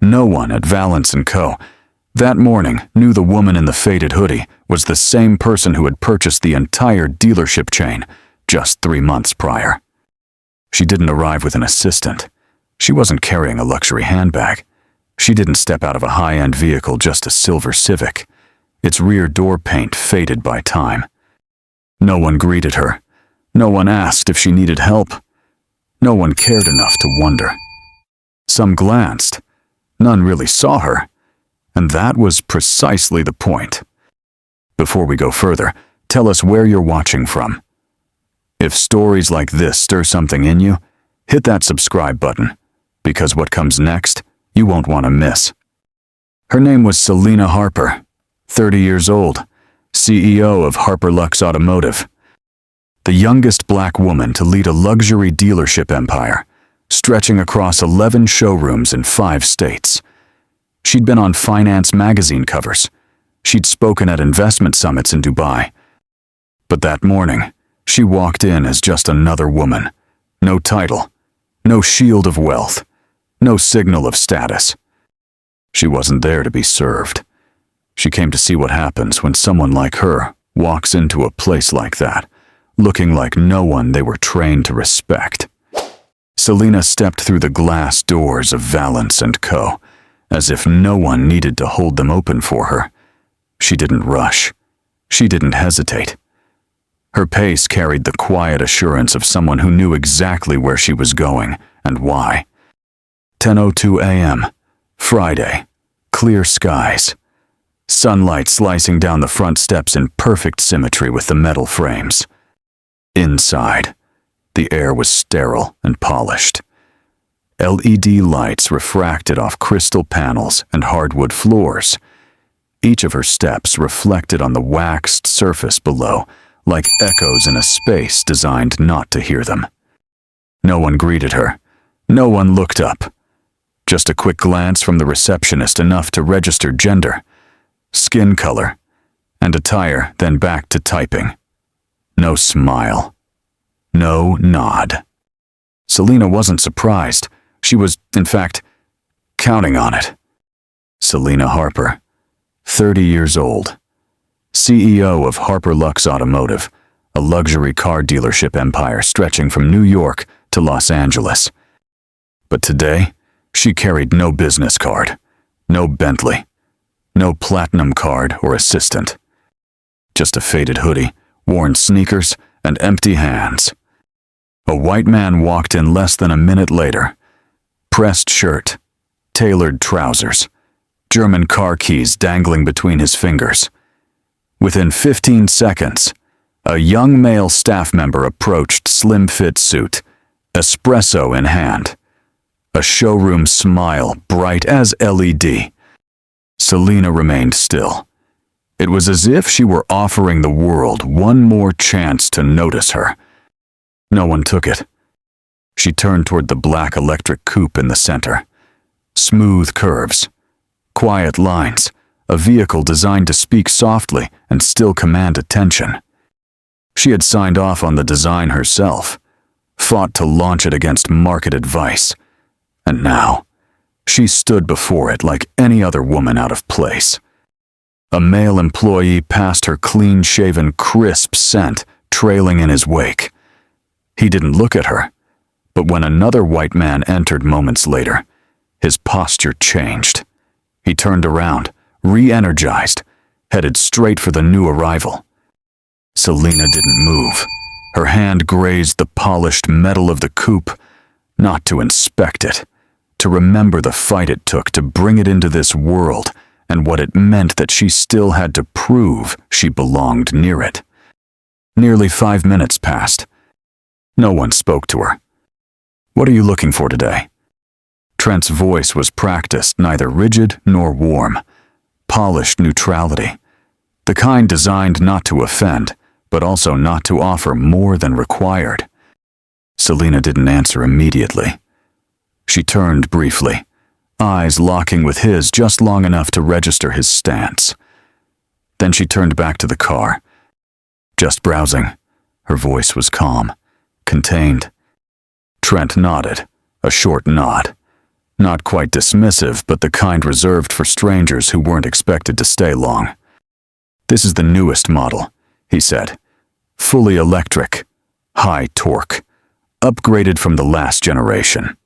No one at Valance & Co. that morning knew the woman in the faded hoodie was the same person who had purchased the entire dealership chain just 3 months prior. She didn't arrive with an assistant. She wasn't carrying a luxury handbag. She didn't step out of a high-end vehicle, just a silver Civic, its rear door paint faded by time. No one greeted her. No one asked if she needed help. No one cared enough to wonder. Some glanced. None really saw her. And that was precisely the point. Before we go further, tell us where you're watching from. If stories like this stir something in you, hit that subscribe button, because what comes next, you won't want to miss. Her name was Selena Harper, 30 years old, CEO of Harper Lux Automotive. The youngest black woman to lead a luxury dealership empire, stretching across 11 showrooms in 5 states. She'd been on finance magazine covers. She'd spoken at investment summits in Dubai. But that morning, she walked in as just another woman. No title, no shield of wealth, no signal of status. She wasn't there to be served. She came to see what happens when someone like her walks into a place like that, looking like no one they were trained to respect. Selena stepped through the glass doors of Valance & Co., as if no one needed to hold them open for her. She didn't rush. She didn't hesitate. Her pace carried the quiet assurance of someone who knew exactly where she was going and why. 10:02 a.m., Friday, clear skies. Sunlight slicing down the front steps in perfect symmetry with the metal frames. Inside, the air was sterile and polished. LED lights refracted off crystal panels and hardwood floors. Each of her steps reflected on the waxed surface below, like echoes in a space designed not to hear them. No one greeted her. No one looked up. Just a quick glance from the receptionist, enough to register gender, skin color, and attire, then back to typing. No smile. No nod. Selena wasn't surprised. She was, in fact, counting on it. Selena Harper, 30 years old, CEO of Harper Lux Automotive, a luxury car dealership empire stretching from New York to Los Angeles. But today, she carried no business card, no Bentley, no platinum card or assistant. Just a faded hoodie, worn sneakers, and empty hands. A white man walked in less than a minute later. Pressed shirt, tailored trousers, German car keys dangling between his fingers. Within 15 seconds, a young male staff member approached, slim-fit suit, espresso in hand. A showroom smile bright as LED. Selena remained still. It was as if she were offering the world one more chance to notice her. No one took it. She turned toward the black electric coupe in the center. Smooth curves, quiet lines, a vehicle designed to speak softly and still command attention. She had signed off on the design herself, fought to launch it against market advice, and now she stood before it like any other woman out of place. A male employee passed her clean-shaven, crisp scent trailing in his wake. He didn't look at her, but when another white man entered moments later, his posture changed. He turned around, re-energized, headed straight for the new arrival. Selena didn't move. Her hand grazed the polished metal of the coupe, not to inspect it, to remember the fight it took to bring it into this world and what it meant that she still had to prove she belonged near it. Nearly 5 minutes passed. No one spoke to her. "What are you looking for today?" Trent's voice was practiced, neither rigid nor warm. Polished neutrality. The kind designed not to offend, but also not to offer more than required. Selena didn't answer immediately. She turned briefly, eyes locking with his just long enough to register his stance. Then she turned back to the car. "Just browsing." Her voice was calm, contained. Trent nodded, a short nod. Not quite dismissive, but the kind reserved for strangers who weren't expected to stay long. "This is the newest model," he said. "Fully electric, high torque, upgraded from the last generation."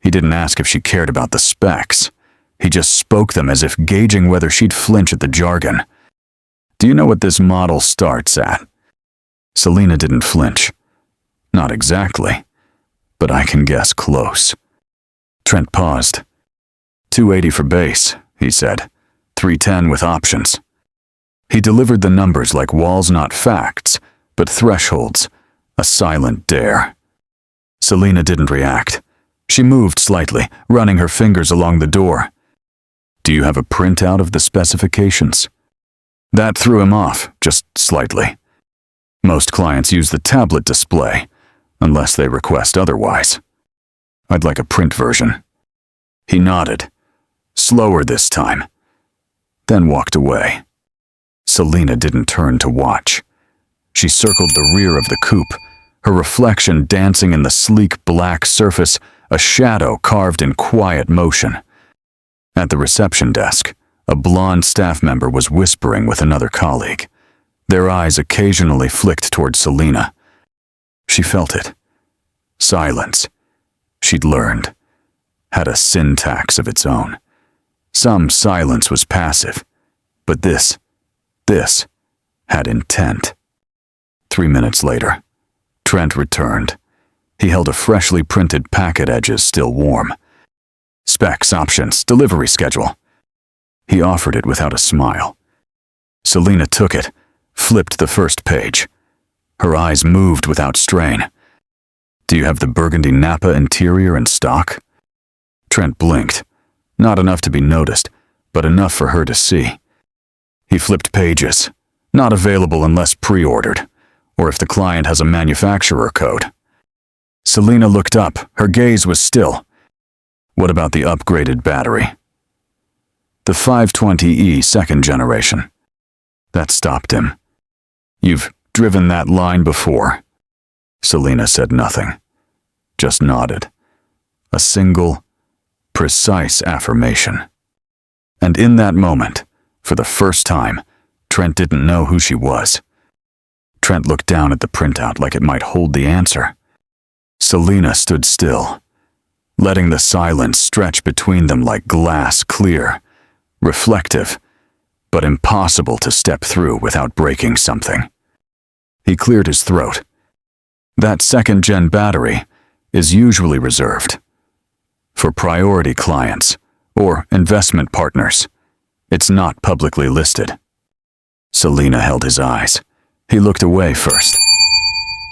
He didn't ask if she cared about the specs. He just spoke them as if gauging whether she'd flinch at the jargon. "Do you know what this model starts at?" Selena didn't flinch. "Not exactly, but I can guess close." Trent paused. "280 for base," he said. "310 with options." He delivered the numbers like walls, not facts, but thresholds, a silent dare. Selena didn't react. She moved slightly, running her fingers along the door. "Do you have a printout of the specifications?" That threw him off, just slightly. Most clients use the tablet display, unless they request otherwise. "I'd like a print version." He nodded, slower this time, then walked away. Selena didn't turn to watch. She circled the rear of the coupe, her reflection dancing in the sleek black surface, a shadow carved in quiet motion. At the reception desk, a blonde staff member was whispering with another colleague. Their eyes occasionally flicked toward Selena. She felt it. Silence. She'd learned. Had a syntax of its own. Some silence was passive, but this had intent. 3 minutes later, Trent returned. He held a freshly printed packet, edges still warm. "Specs, options, delivery schedule." He offered it without a smile. Selena took it, flipped the first page. Her eyes moved without strain. "Do you have the burgundy Napa interior in stock?" Trent blinked. Not enough to be noticed, but enough for her to see. He flipped pages. "Not available unless pre-ordered, or if the client has a manufacturer code." Selena looked up. Her gaze was still. "What about the upgraded battery?" "The 520e second generation." That stopped him. "You've driven that line before?" Selena said nothing, just nodded. A single, precise affirmation. And in that moment, for the first time, Trent didn't know who she was. Trent looked down at the printout like it might hold the answer. Selena stood still, letting the silence stretch between them like glass, clear, reflective, but impossible to step through without breaking something. He cleared his throat. That second-gen battery is usually reserved for priority clients or investment partners. It's not publicly listed. Selena held his eyes. He looked away first.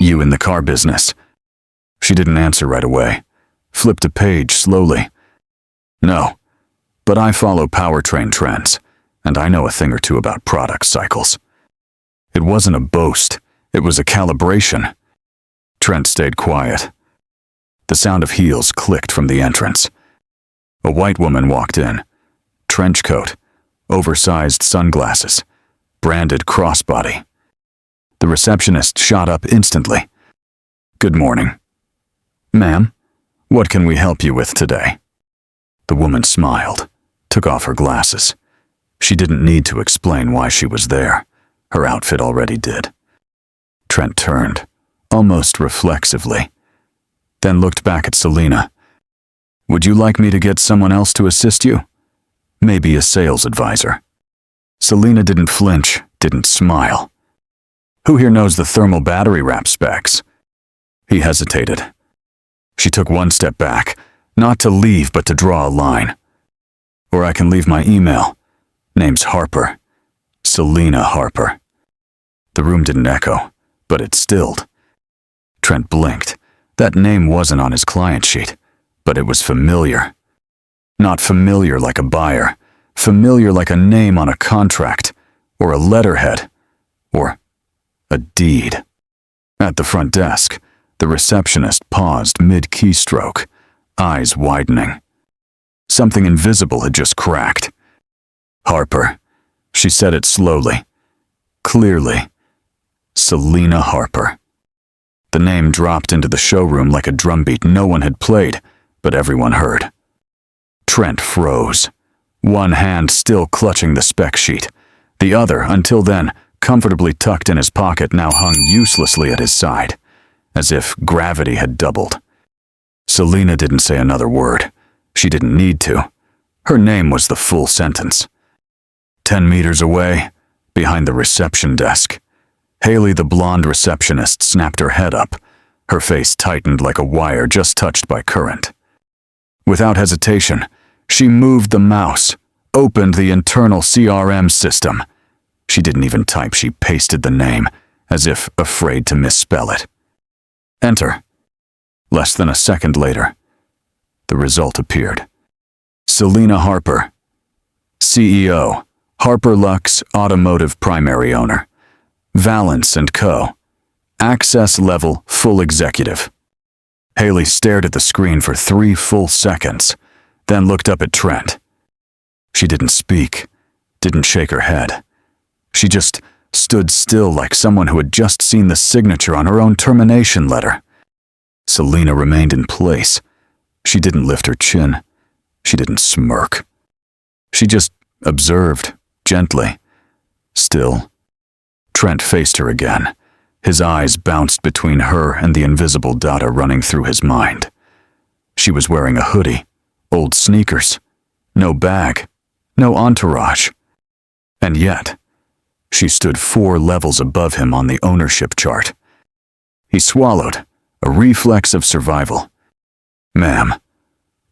"You in the car business?" She didn't answer right away. Flipped a page slowly. "No, but I follow powertrain trends, and I know a thing or two about product cycles." It wasn't a boast. It was a calibration. Trent stayed quiet. The sound of heels clicked from the entrance. A white woman walked in. Trench coat, oversized sunglasses, branded crossbody. The receptionist shot up instantly. "Good morning." "Ma'am, what can we help you with today?" The woman smiled, took off her glasses. She didn't need to explain why she was there. Her outfit already did. Trent turned, almost reflexively, then looked back at Selena. "Would you like me to get someone else to assist you? Maybe a sales advisor." Selena didn't flinch, didn't smile. "Who here knows the thermal battery wrap specs?" He hesitated. She took one step back, not to leave but to draw a line. "Or I can leave my email. Name's Harper. Selena Harper." The room didn't echo, but it stilled. Trent blinked. That name wasn't on his client sheet, but it was familiar. Not familiar like a buyer, familiar like a name on a contract, or a letterhead, or a deed. At the front desk, the receptionist paused mid-keystroke, eyes widening. Something invisible had just cracked. "Harper." She said it slowly, clearly. Selena Harper. The name dropped into the showroom like a drumbeat no one had played, but everyone heard. Trent froze, one hand still clutching the spec sheet. The other, until then, comfortably tucked in his pocket, now hung uselessly at his side, as if gravity had doubled. Selena didn't say another word. She didn't need to. Her name was the full sentence. 10 meters away, behind the reception desk, Haley, the blonde receptionist, snapped her head up. Her face tightened like a wire just touched by current. Without hesitation, she moved the mouse, opened the internal CRM system. She didn't even type, she pasted the name, as if afraid to misspell it. Enter. Less than a second later, the result appeared. Selena Harper, CEO, Harper Lux Automotive Primary Owner, Valence & Co., Access Level Full Executive. Haley stared at the screen for 3 full seconds, then looked up at Trent. She didn't speak, didn't shake her head. She just stood still like someone who had just seen the signature on her own termination letter. Selena remained in place. She didn't lift her chin. She didn't smirk. She just observed, gently. Still. Trent faced her again. His eyes bounced between her and the invisible data running through his mind. She was wearing a hoodie, old sneakers, no bag, no entourage. And yet, she stood 4 levels above him on the ownership chart. He swallowed, a reflex of survival. Ma'am.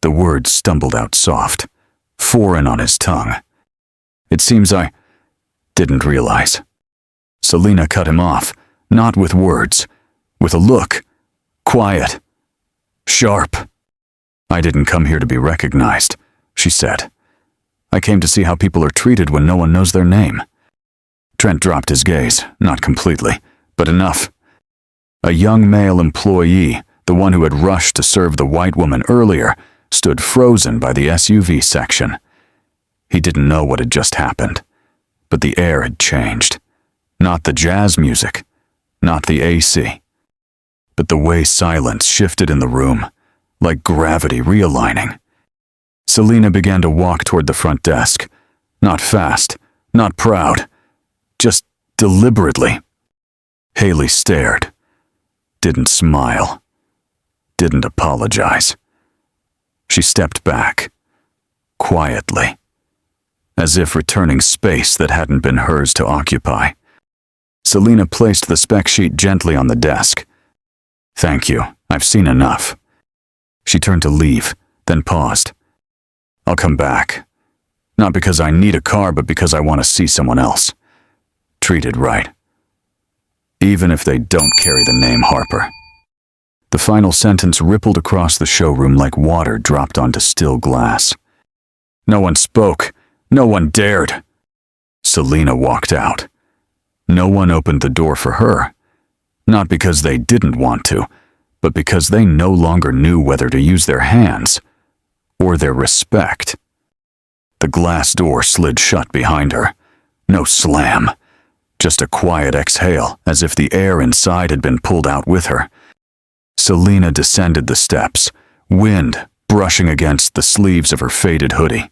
The words stumbled out soft, foreign on his tongue. It seems I didn't realize. Selena cut him off, not with words, with a look, quiet, sharp. I didn't come here to be recognized, she said. I came to see how people are treated when no one knows their name. Trent dropped his gaze, not completely, but enough. A young male employee, the one who had rushed to serve the white woman earlier, stood frozen by the SUV section. He didn't know what had just happened, but the air had changed. Not the jazz music, not the AC, but the way silence shifted in the room, like gravity realigning. Selena began to walk toward the front desk, not fast, not proud, just deliberately. Haley stared, didn't smile, didn't apologize. She stepped back, quietly, as if returning space that hadn't been hers to occupy. Selena placed the spec sheet gently on the desk. Thank you, I've seen enough. She turned to leave, then paused. I'll come back. Not because I need a car, but because I want to see someone else. Treated right. Even if they don't carry the name Harper. The final sentence rippled across the showroom like water dropped onto still glass. No one spoke. No one dared. Selena walked out. No one opened the door for her. Not because they didn't want to, but because they no longer knew whether to use their hands or their respect. The glass door slid shut behind her. No slam. Just a quiet exhale, as if the air inside had been pulled out with her. Selena descended the steps, wind brushing against the sleeves of her faded hoodie.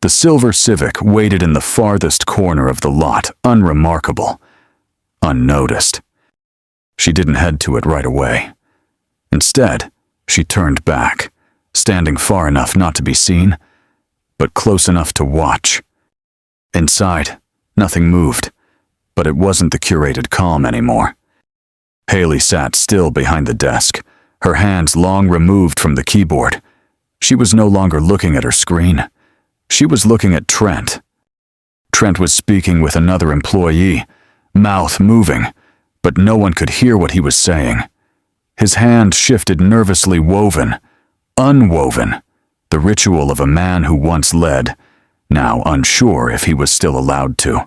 The silver Civic waited in the farthest corner of the lot, unremarkable, unnoticed. She didn't head to it right away. Instead, she turned back, standing far enough not to be seen, but close enough to watch. Inside, nothing moved, but it wasn't the curated calm anymore. Haley sat still behind the desk, her hands long removed from the keyboard. She was no longer looking at her screen. She was looking at Trent. Trent was speaking with another employee, mouth moving, but no one could hear what he was saying. His hand shifted nervously, woven, unwoven, the ritual of a man who once led, now unsure if he was still allowed to.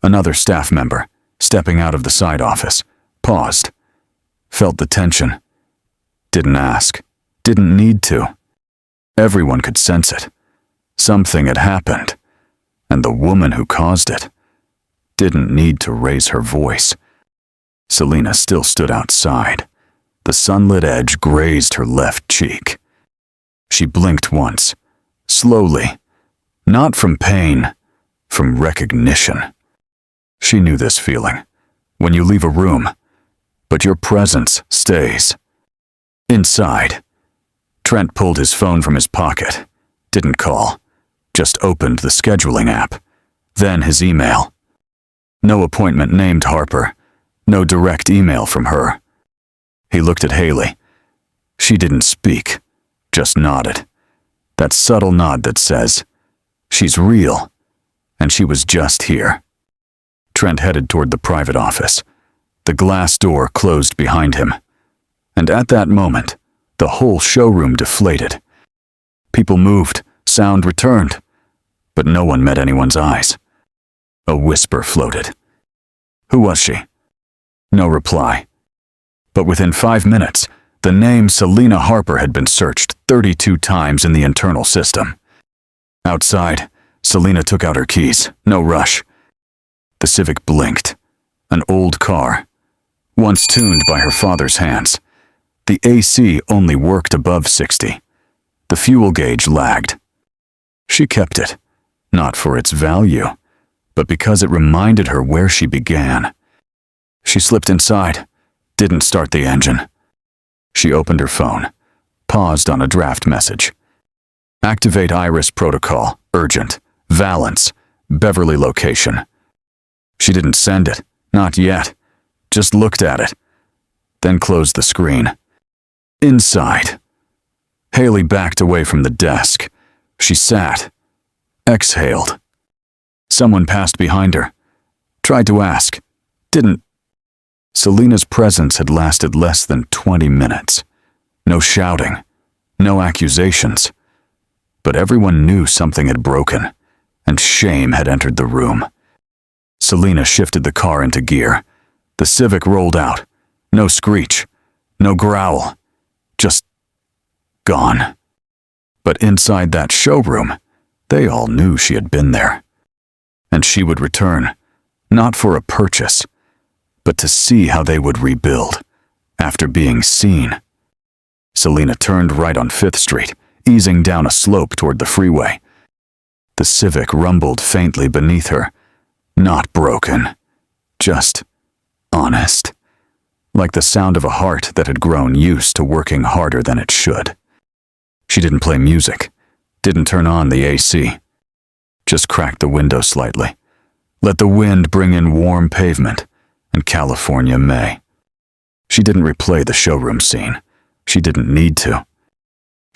Another staff member, stepping out of the side office, paused, felt the tension. Didn't ask, didn't need to. Everyone could sense it. Something had happened, and the woman who caused it didn't need to raise her voice. Selena still stood outside. The sunlit edge grazed her left cheek. She blinked once, slowly, not from pain, from recognition. She knew this feeling. When you leave a room, but your presence stays. Inside, Trent pulled his phone from his pocket, didn't call, just opened the scheduling app, then his email. No appointment named Harper, no direct email from her. He looked at Haley. She didn't speak, just nodded. That subtle nod that says, she's real, and she was just here. Trent headed toward the private office. The glass door closed behind him. And at that moment, the whole showroom deflated. People moved, sound returned, but no one met anyone's eyes. A whisper floated. Who was she? No reply. But within 5 minutes, the name Selena Harper had been searched 32 times in the internal system. Outside, Selena took out her keys, no rush. The Civic blinked. An old car, once tuned by her father's hands. The AC only worked above 60. The fuel gauge lagged. She kept it, not for its value, but because it reminded her where she began. She slipped inside, didn't start the engine. She opened her phone, paused on a draft message. Activate Iris protocol, urgent, Valence, Beverly location. She didn't send it, not yet, just looked at it, then closed the screen. Inside, Haley backed away from the desk. She sat, exhaled. Someone passed behind her, tried to ask, didn't. Selena's presence had lasted less than 20 minutes. No shouting, no accusations. But everyone knew something had broken, and shame had entered the room. Selena shifted the car into gear. The Civic rolled out. No screech, no growl, just gone. But inside that showroom, they all knew she had been there. And she would return, not for a purchase, but to see how they would rebuild, after being seen. Selena turned right on 5th Street, easing down a slope toward the freeway. The Civic rumbled faintly beneath her. Not broken, just honest. Like the sound of a heart that had grown used to working harder than it should. She didn't play music, didn't turn on the AC. Just cracked the window slightly. Let the wind bring in warm pavement and California May. She didn't replay the showroom scene. She didn't need to.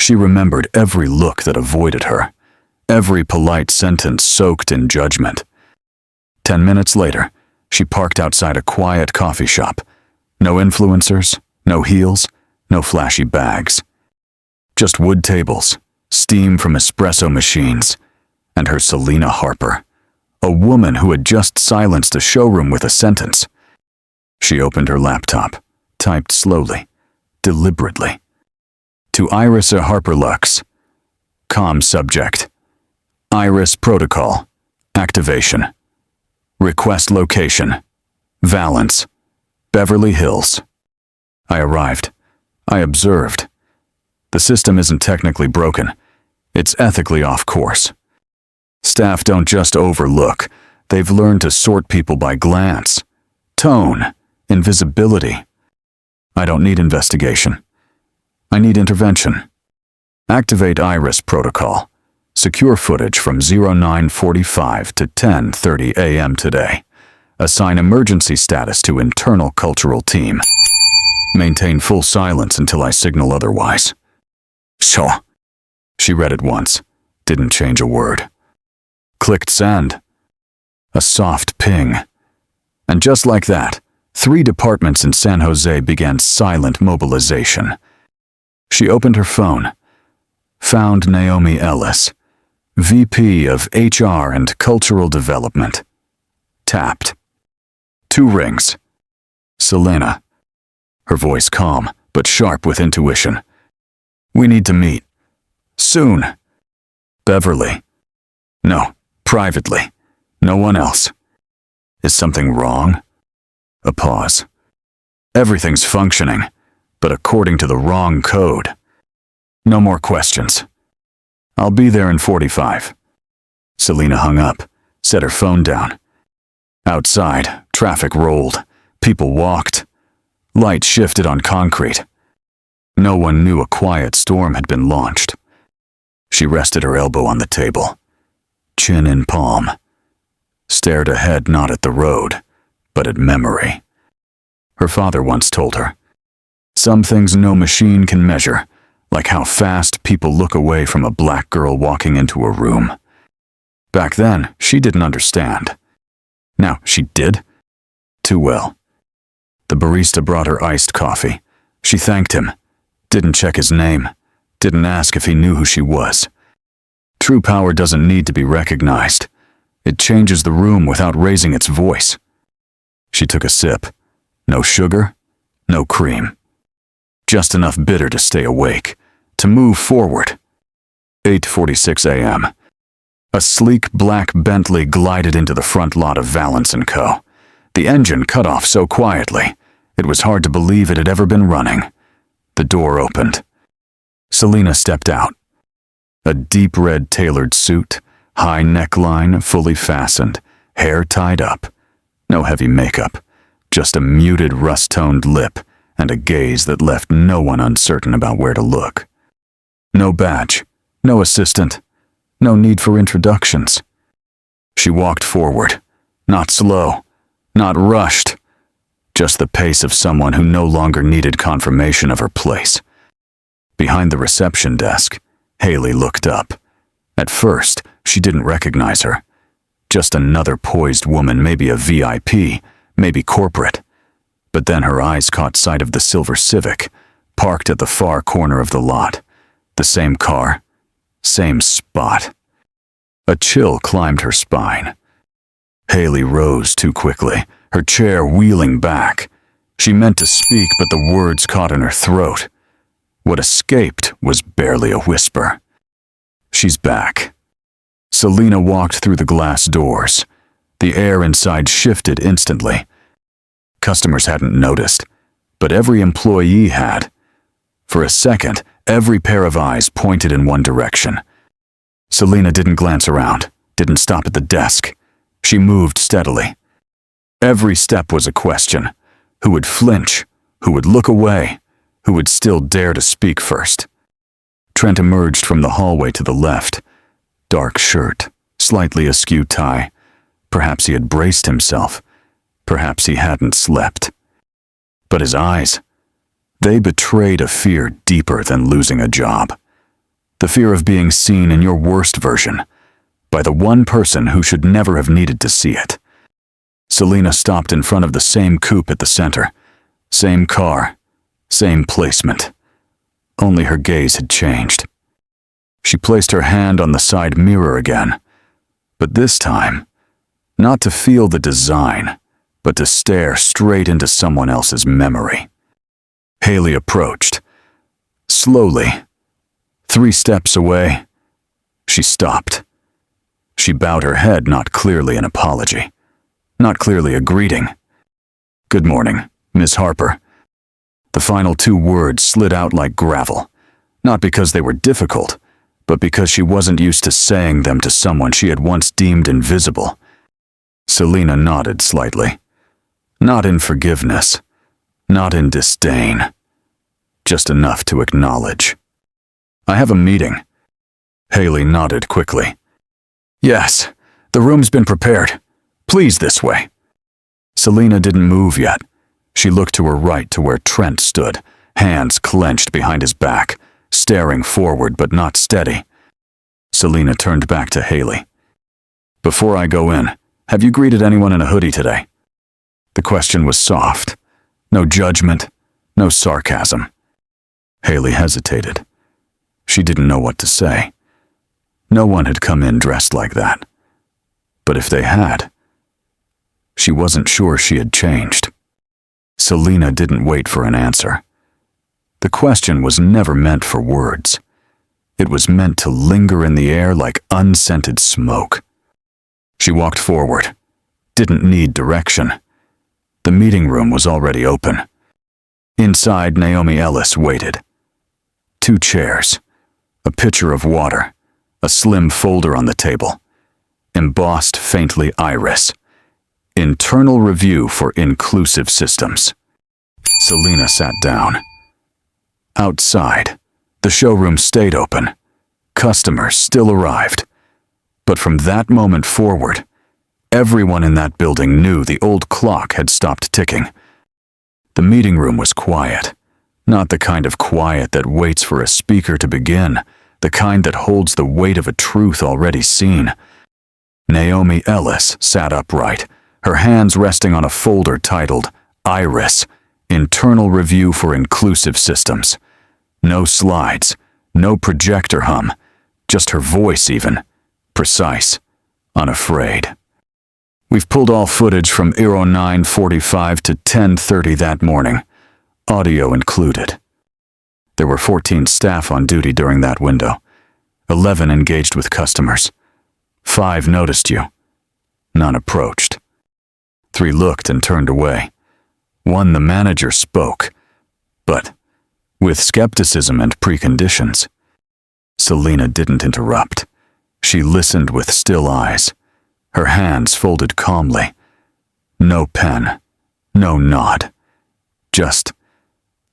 She remembered every look that avoided her, every polite sentence soaked in judgment. 10 minutes later, she parked outside a quiet coffee shop. No influencers, no heels, no flashy bags. Just wood tables, steam from espresso machines, and her Selena Harper, a woman who had just silenced a showroom with a sentence. She opened her laptop, typed slowly, deliberately. To Iris Harper Lux. Com subject. Iris protocol. Activation. Request location. Valence. Beverly Hills. I arrived. I observed. The system isn't technically broken. It's ethically off course. Staff don't just overlook. They've learned to sort people by glance, tone, invisibility. I don't need investigation. I need intervention. Activate Iris protocol. Secure footage from 09:45 to 10:30 a.m. today. Assign emergency status to internal cultural team. Maintain full silence until I signal otherwise. Sure. She read it once, didn't change a word. Clicked send. A soft ping. And just like that, 3 departments in San Jose began silent mobilization. She opened her phone. Found Naomi Ellis, VP of HR and Cultural Development. Tapped. 2 rings. Selena. Her voice calm, but sharp with intuition. We need to meet. Soon. Beverly. No, privately. No one else. Is something wrong? A pause. Everything's functioning, but according to the wrong code. No more questions. I'll be there in 45. Selena hung up, set her phone down. Outside, traffic rolled. People walked. Light shifted on concrete. No one knew a quiet storm had been launched. She rested her elbow on the table, chin in palm, stared ahead not at the road, but at memory. Her father once told her, "Some things no machine can measure, like how fast people look away from a black girl walking into a room." Back then, she didn't understand. Now, she did. Too well. The barista brought her iced coffee. She thanked him, didn't check his name, didn't ask if he knew who she was. True power doesn't need to be recognized. It changes the room without raising its voice. She took a sip. No sugar, no cream. Just enough bitter to stay awake, to move forward. 8:46 a.m. A sleek black Bentley glided into the front lot of Valance & Co. The engine cut off so quietly, it was hard to believe it had ever been running. The door opened. Selena stepped out. A deep red tailored suit, high neckline, fully fastened, hair tied up. No heavy makeup, just a muted rust-toned lip and a gaze that left no one uncertain about where to look. No badge, no assistant, no need for introductions. She walked forward, not slow, not rushed, just the pace of someone who no longer needed confirmation of her place. Behind the reception desk, Haley looked up. At first, she didn't recognize her. Just another poised woman, maybe a VIP, maybe corporate. But then her eyes caught sight of the silver Civic, parked at the far corner of the lot. The same car, same spot. A chill climbed her spine. Haley rose too quickly, her chair wheeling back. She meant to speak, but the words caught in her throat. What escaped was barely a whisper. She's back. Selena walked through the glass doors. The air inside shifted instantly. Customers hadn't noticed, but every employee had. For a second, every pair of eyes pointed in one direction. Selena didn't glance around, didn't stop at the desk. She moved steadily. Every step was a question. Who would flinch? Who would look away? Who would still dare to speak first? Trent emerged from the hallway to the left. Dark shirt, slightly askew tie. Perhaps he had braced himself. Perhaps he hadn't slept. But his eyes, they betrayed a fear deeper than losing a job. The fear of being seen in your worst version, by the one person who should never have needed to see it. Selena stopped in front of the same coupe at the center. Same car, same placement. Only her gaze had changed. She placed her hand on the side mirror again, but this time, not to feel the design, but to stare straight into someone else's memory. Haley approached. Slowly. 3 steps away, she stopped. She bowed her head, not clearly an apology, not clearly a greeting. "Good morning, Miss Harper." The final 2 words slid out like gravel, not because they were difficult, but because she wasn't used to saying them to someone she had once deemed invisible. Selena nodded slightly. Not in forgiveness, not in disdain, just enough to acknowledge. "I have a meeting." Haley nodded quickly. "Yes, the room's been prepared. Please this way." Selena didn't move yet. She looked to her right to where Trent stood, hands clenched behind his back, staring forward but not steady. Selena turned back to Haley. "Before I go in, have you greeted anyone in a hoodie today?" The question was soft. No judgment, no sarcasm. Haley hesitated. She didn't know what to say. No one had come in dressed like that. But if they had, she wasn't sure she had changed. Selena didn't wait for an answer. The question was never meant for words. It was meant to linger in the air like unscented smoke. She walked forward, didn't need direction. The meeting room was already open. Inside, Naomi Ellis waited. 2 chairs, a pitcher of water, a slim folder on the table. Embossed faintly Iris. Internal Review for Inclusive Systems. Selena sat down. Outside, the showroom stayed open. Customers still arrived. But from that moment forward, everyone in that building knew the old clock had stopped ticking. The meeting room was quiet. Not the kind of quiet that waits for a speaker to begin, the kind that holds the weight of a truth already seen. Naomi Ellis sat upright, her hands resting on a folder titled Iris, Internal Review for Inclusive Systems. No slides, no projector hum, just her voice even, precise, unafraid. We've pulled all footage from 09:45 to 10:30 that morning, audio included. There were 14 staff on duty during that window. 11 engaged with customers. 5 noticed you. None approached. 3 looked and turned away. 1, the manager, spoke, but with skepticism and preconditions. Selena didn't interrupt. She listened with still eyes, her hands folded calmly. No pen, no nod. Just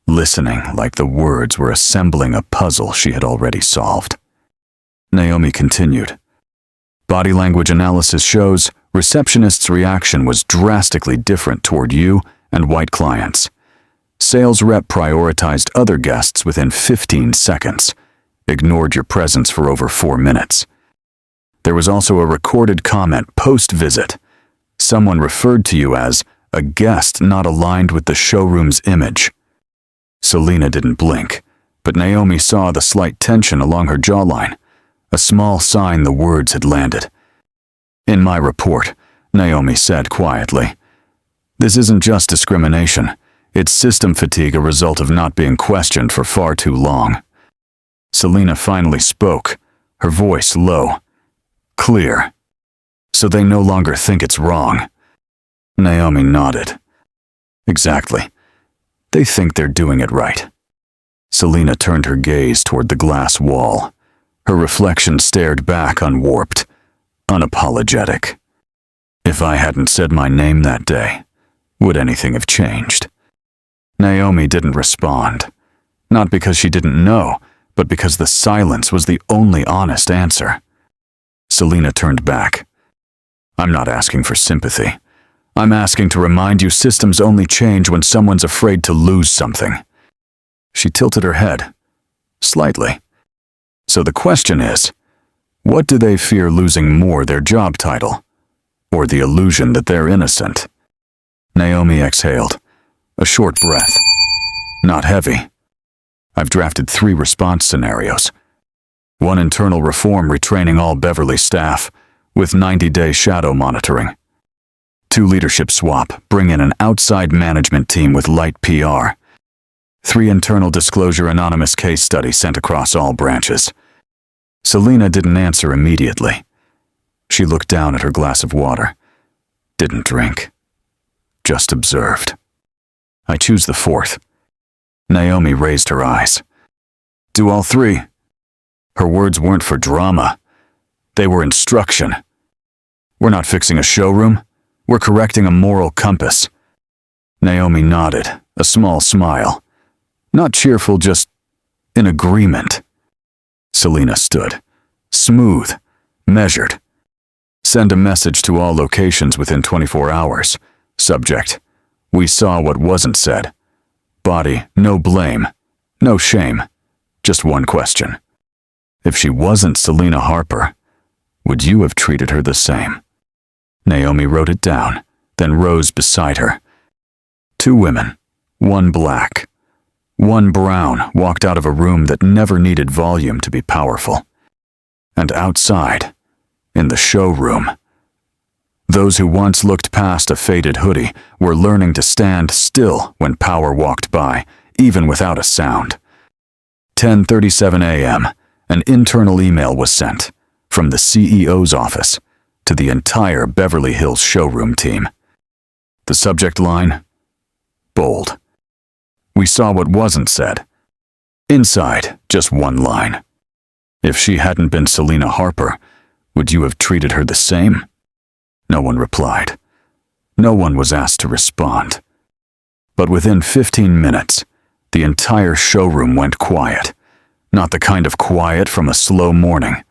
listening like the words were assembling a puzzle she had already solved. Naomi continued. Body language analysis shows receptionist's reaction was drastically different toward you and white clients. Sales rep prioritized other guests within 15 seconds, ignored your presence for over 4 minutes. There was also a recorded comment post-visit. Someone referred to you as a guest not aligned with the showroom's image. Selena didn't blink, but Naomi saw the slight tension along her jawline, a small sign the words had landed. In my report, Naomi said quietly, this isn't just discrimination. It's system fatigue, a result of not being questioned for far too long. Selena finally spoke, her voice low, clear. So they no longer think it's wrong. Naomi nodded. Exactly. They think they're doing it right. Selena turned her gaze toward the glass wall. Her reflection stared back unwarped, unapologetic. If I hadn't said my name that day, would anything have changed? Naomi didn't respond, not because she didn't know, but because the silence was the only honest answer. Selena turned back. I'm not asking for sympathy. I'm asking to remind you systems only change when someone's afraid to lose something. She tilted her head, slightly. So the question is, what do they fear losing more, their job title, or the illusion that they're innocent? Naomi exhaled, a short breath. Not heavy. I've drafted 3 response scenarios. 1 internal reform retraining all Beverly staff, with 90-day shadow monitoring. 2 leadership swap, bring in an outside management team with light PR. 3 internal disclosure anonymous case study sent across all branches. Selena didn't answer immediately. She looked down at her glass of water. Didn't drink. Just observed. I choose the 4th. Naomi raised her eyes. Do all 3. Her words weren't for drama. They were instruction. We're not fixing a showroom. We're correcting a moral compass. Naomi nodded, a small smile. Not cheerful, just in agreement. Selena stood, smooth, measured. Send a message to all locations within 24 hours. Subject, we saw what wasn't said. Body, no blame, no shame. Just one question. If she wasn't Selena Harper, would you have treated her the same? Naomi wrote it down, then rose beside her. 2 women, 1 black. 1 brown walked out of a room that never needed volume to be powerful. And outside, in the showroom, those who once looked past a faded hoodie were learning to stand still when power walked by, even without a sound. 10:37 a.m., an internal email was sent from the CEO's office to the entire Beverly Hills showroom team. The subject line? Bold. We saw what wasn't said. Inside, just 1 line. If she hadn't been Selena Harper, would you have treated her the same? No one replied. No one was asked to respond. But within 15 minutes, the entire showroom went quiet. Not the kind of quiet from a slow morning,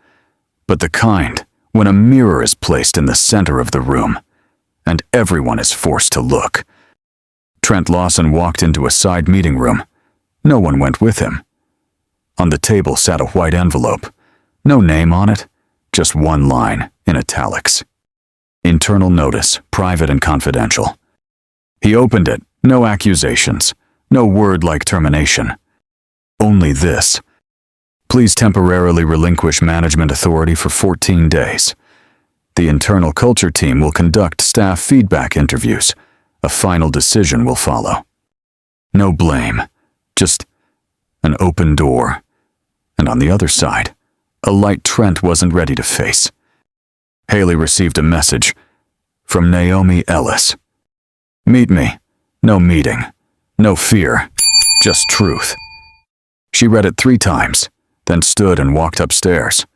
but the kind when a mirror is placed in the center of the room, and everyone is forced to look. Trent Lawson walked into a side meeting room. No one went with him. On the table sat a white envelope. No name on it, just one line in italics. Internal notice, private and confidential. He opened it, no accusations, no word like termination. Only this. Please temporarily relinquish management authority for 14 days. The internal culture team will conduct staff feedback interviews. A final decision will follow. No blame, just an open door. And on the other side, a light Trent wasn't ready to face. Haley received a message from Naomi Ellis. Meet me. No meeting. No fear. Just truth. She read it 3 times, then stood and walked upstairs.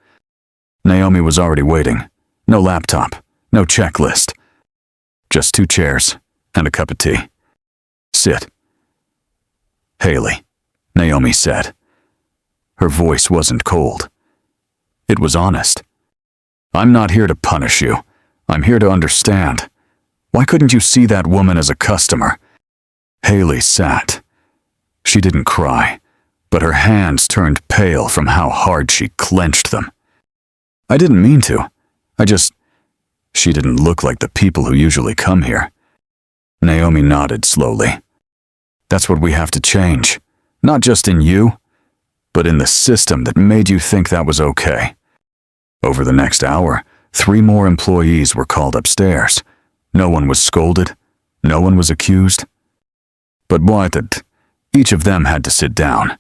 Naomi was already waiting. No laptop. No checklist. Just 2 chairs and a cup of tea. Sit. Haley, Naomi said. Her voice wasn't cold. It was honest. I'm not here to punish you. I'm here to understand. Why couldn't you see that woman as a customer? Haley sat. She didn't cry, but her hands turned pale from how hard she clenched them. I didn't mean to. She didn't look like the people who usually come here. Naomi nodded slowly. That's what we have to change. Not just in you, but in the system that made you think that was okay. Over the next hour, 3 more employees were called upstairs. No one was scolded. No one was accused. But what? Each of them had to sit down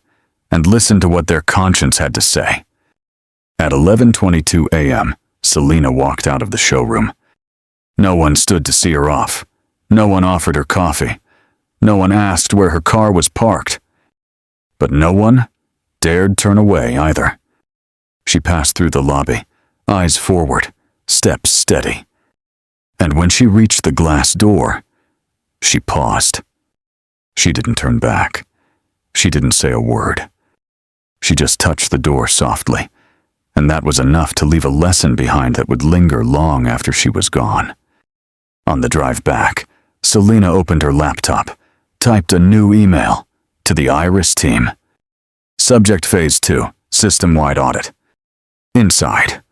and listen to what their conscience had to say. At 11:22 a.m., Selena walked out of the showroom. No one stood to see her off. No one offered her coffee. No one asked where her car was parked. But no one dared turn away either. She passed through the lobby, eyes forward, steps steady. And when she reached the glass door, she paused. She didn't turn back. She didn't say a word. She just touched the door softly, and that was enough to leave a lesson behind that would linger long after she was gone. On the drive back, Selena opened her laptop, typed a new email to the Iris team. Subject Phase 2, System-wide Audit. Inside.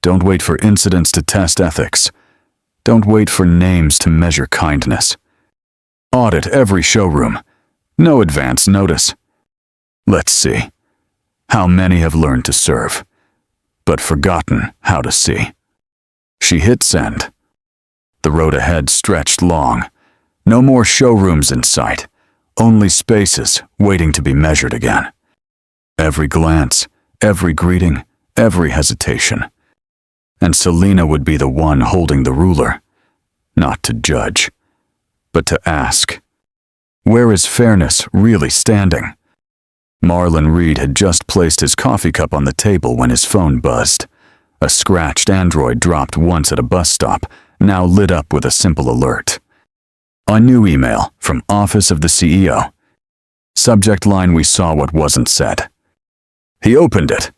Don't wait for incidents to test ethics. Don't wait for names to measure kindness. Audit every showroom. No advance notice. Let's see. How many have learned to serve, but forgotten how to see? She hit send. The road ahead stretched long. No more showrooms in sight. Only spaces waiting to be measured again. Every glance, every greeting, every hesitation. And Selena would be the one holding the ruler, not to judge, but to ask, where is fairness really standing? Marlon Reed had just placed his coffee cup on the table when his phone buzzed. A scratched Android dropped once at a bus stop, now lit up with a simple alert. A new email from Office of the CEO. Subject line: we saw what wasn't said. He opened it.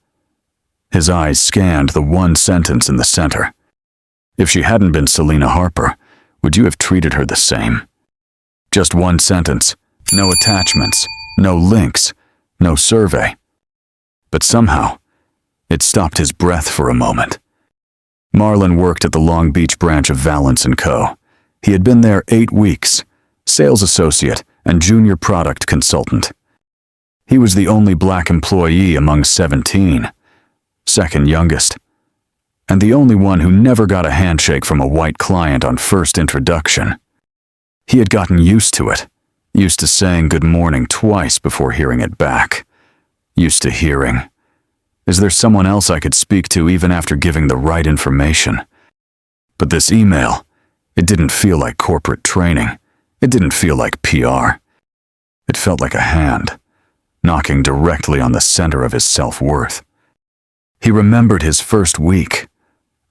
His eyes scanned the one sentence in the center. If she hadn't been Selena Harper, would you have treated her the same? Just one sentence, no attachments, no links, no survey. But somehow, it stopped his breath for a moment. Marlon worked at the Long Beach branch of Valance & Co. He had been there 8 weeks, sales associate and junior product consultant. He was the only black employee among 17, second youngest, and the only one who never got a handshake from a white client on first introduction. He had gotten used to it, used to saying good morning twice before hearing it back, used to hearing, is there someone else I could speak to even after giving the right information? But this email, it didn't feel like corporate training. It didn't feel like PR. It felt like a hand, knocking directly on the center of his self-worth. He remembered his first week.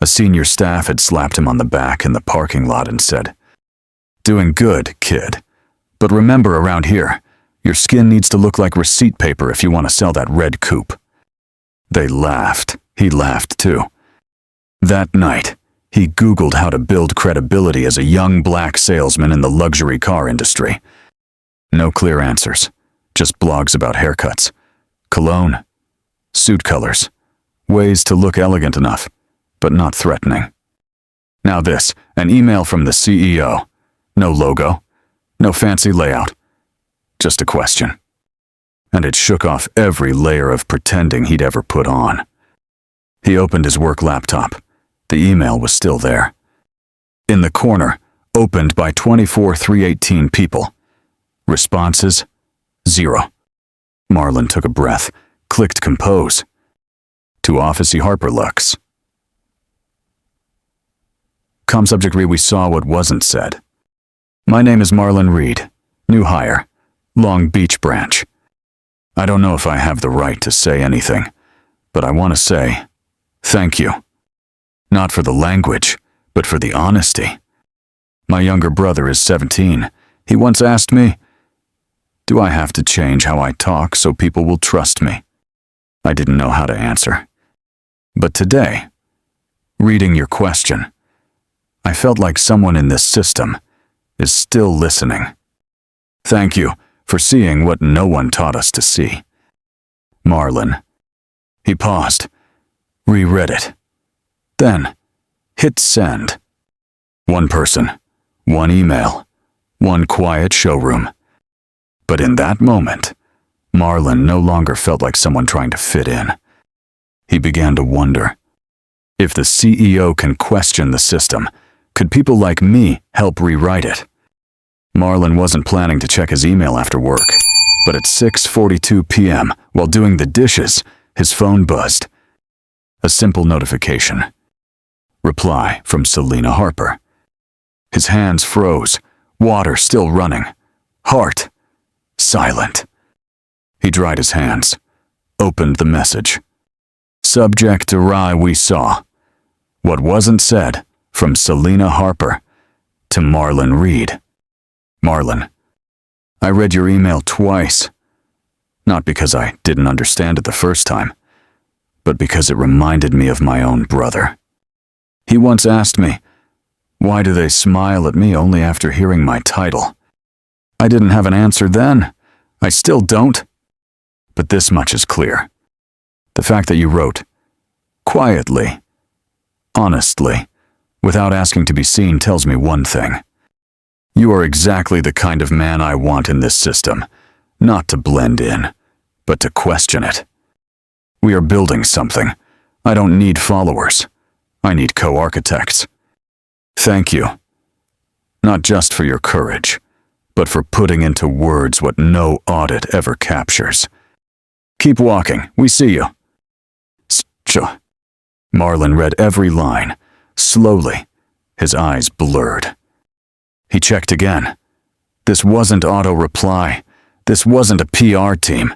A senior staff had slapped him on the back in the parking lot and said, "Doing good, kid. But remember around here, your skin needs to look like receipt paper if you want to sell that red coupe." They laughed. He laughed too. That night, he Googled how to build credibility as a young black salesman in the luxury car industry. No clear answers, just blogs about haircuts, cologne, suit colors, ways to look elegant enough, but not threatening. Now this, an email from the CEO. No logo, no fancy layout, just a question. And it shook off every layer of pretending he'd ever put on. He opened his work laptop. The email was still there. In the corner, opened by 24,318 people. Responses, 0. Marlon took a breath, clicked compose. To Officey Harper Lux. Com subject read, we saw what wasn't said. My name is Marlon Reed, new hire, Long Beach branch. I don't know if I have the right to say anything, but I want to say thank you. Not for the language, but for the honesty. My younger brother is 17. He once asked me, "Do I have to change how I talk so people will trust me?" I didn't know how to answer. But today, reading your question, I felt like someone in this system is still listening. Thank you for seeing what no one taught us to see. Marlon. He paused, reread it. Then, hit send. One person, one email, one quiet showroom. But in that moment, Marlon no longer felt like someone trying to fit in. He began to wonder, if the CEO can question the system, could people like me help rewrite it? Marlon wasn't planning to check his email after work, but at 6:42 p.m., while doing the dishes, his phone buzzed. A simple notification. Reply from Selena Harper. His hands froze, water still running, heart silent. He dried his hands, opened the message. Subject awry, we saw. What wasn't said, from Selena Harper to Marlon Reed. Marlon, I read your email twice. Not because I didn't understand it the first time, but because it reminded me of my own brother. He once asked me, why do they smile at me only after hearing my title? I didn't have an answer then. I still don't. But this much is clear. The fact that you wrote, quietly, honestly, without asking to be seen tells me one thing. You are exactly the kind of man I want in this system, not to blend in, but to question it. We are building something. I don't need followers. I need co-architects. Thank you. Not just for your courage, but for putting into words what no audit ever captures. Keep walking. We see you. Marlon read every line, slowly, his eyes blurred. He checked again. This wasn't auto-reply. This wasn't a PR team.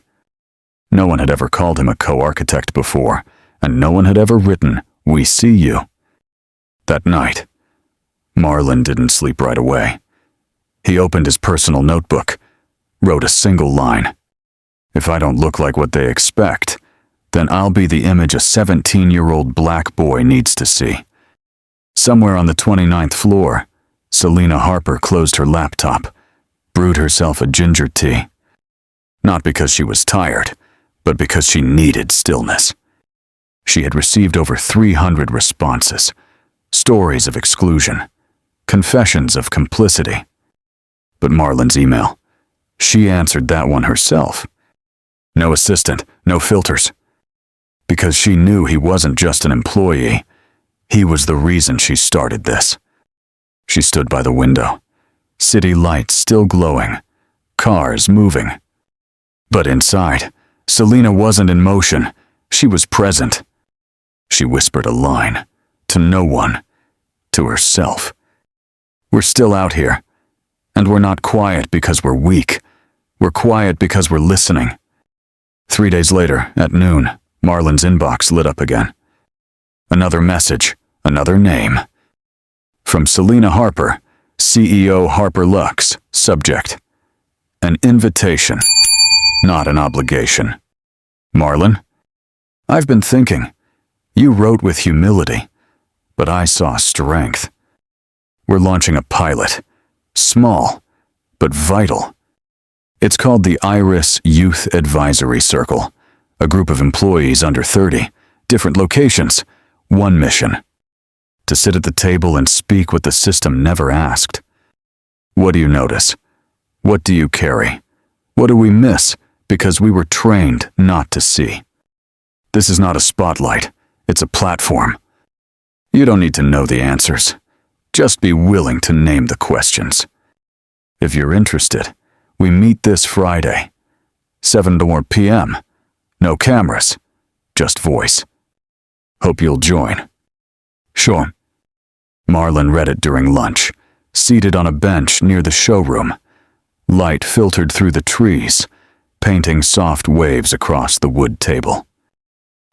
No one had ever called him a co-architect before, and no one had ever written, "We see you." That night, Marlon didn't sleep right away. He opened his personal notebook, wrote a single line. If I don't look like what they expect, then I'll be the image a 17-year-old black boy needs to see. Somewhere on the 29th floor, Selena Harper closed her laptop, brewed herself a ginger tea. Not because she was tired, but because she needed stillness. She had received over 300 responses, stories of exclusion, confessions of complicity. But Marlon's email, she answered that one herself. No assistant, no filters. Because she knew he wasn't just an employee, he was the reason she started this. She stood by the window, city lights still glowing, cars moving. But inside, Selena wasn't in motion, she was present. She whispered a line, to no one, to herself. We're still out here, and we're not quiet because we're weak. We're quiet because we're listening. 3 days later, at noon, Marlon's inbox lit up again. Another message, another name. From Selena Harper, CEO Harper Lux, subject. An invitation, not an obligation. Marlon, I've been thinking. You wrote with humility, but I saw strength. We're launching a pilot. Small, but vital. It's called the Iris Youth Advisory Circle, a group of employees under 30, different locations, one mission. To sit at the table and speak what the system never asked. What do you notice? What do you carry? What do we miss because we were trained not to see? This is not a spotlight, it's a platform. You don't need to know the answers. Just be willing to name the questions. If you're interested, we meet this Friday, 7 p.m. No cameras, just voice. Hope you'll join. Sure. Marlon read it during lunch, seated on a bench near the showroom. Light filtered through the trees, painting soft waves across the wood table.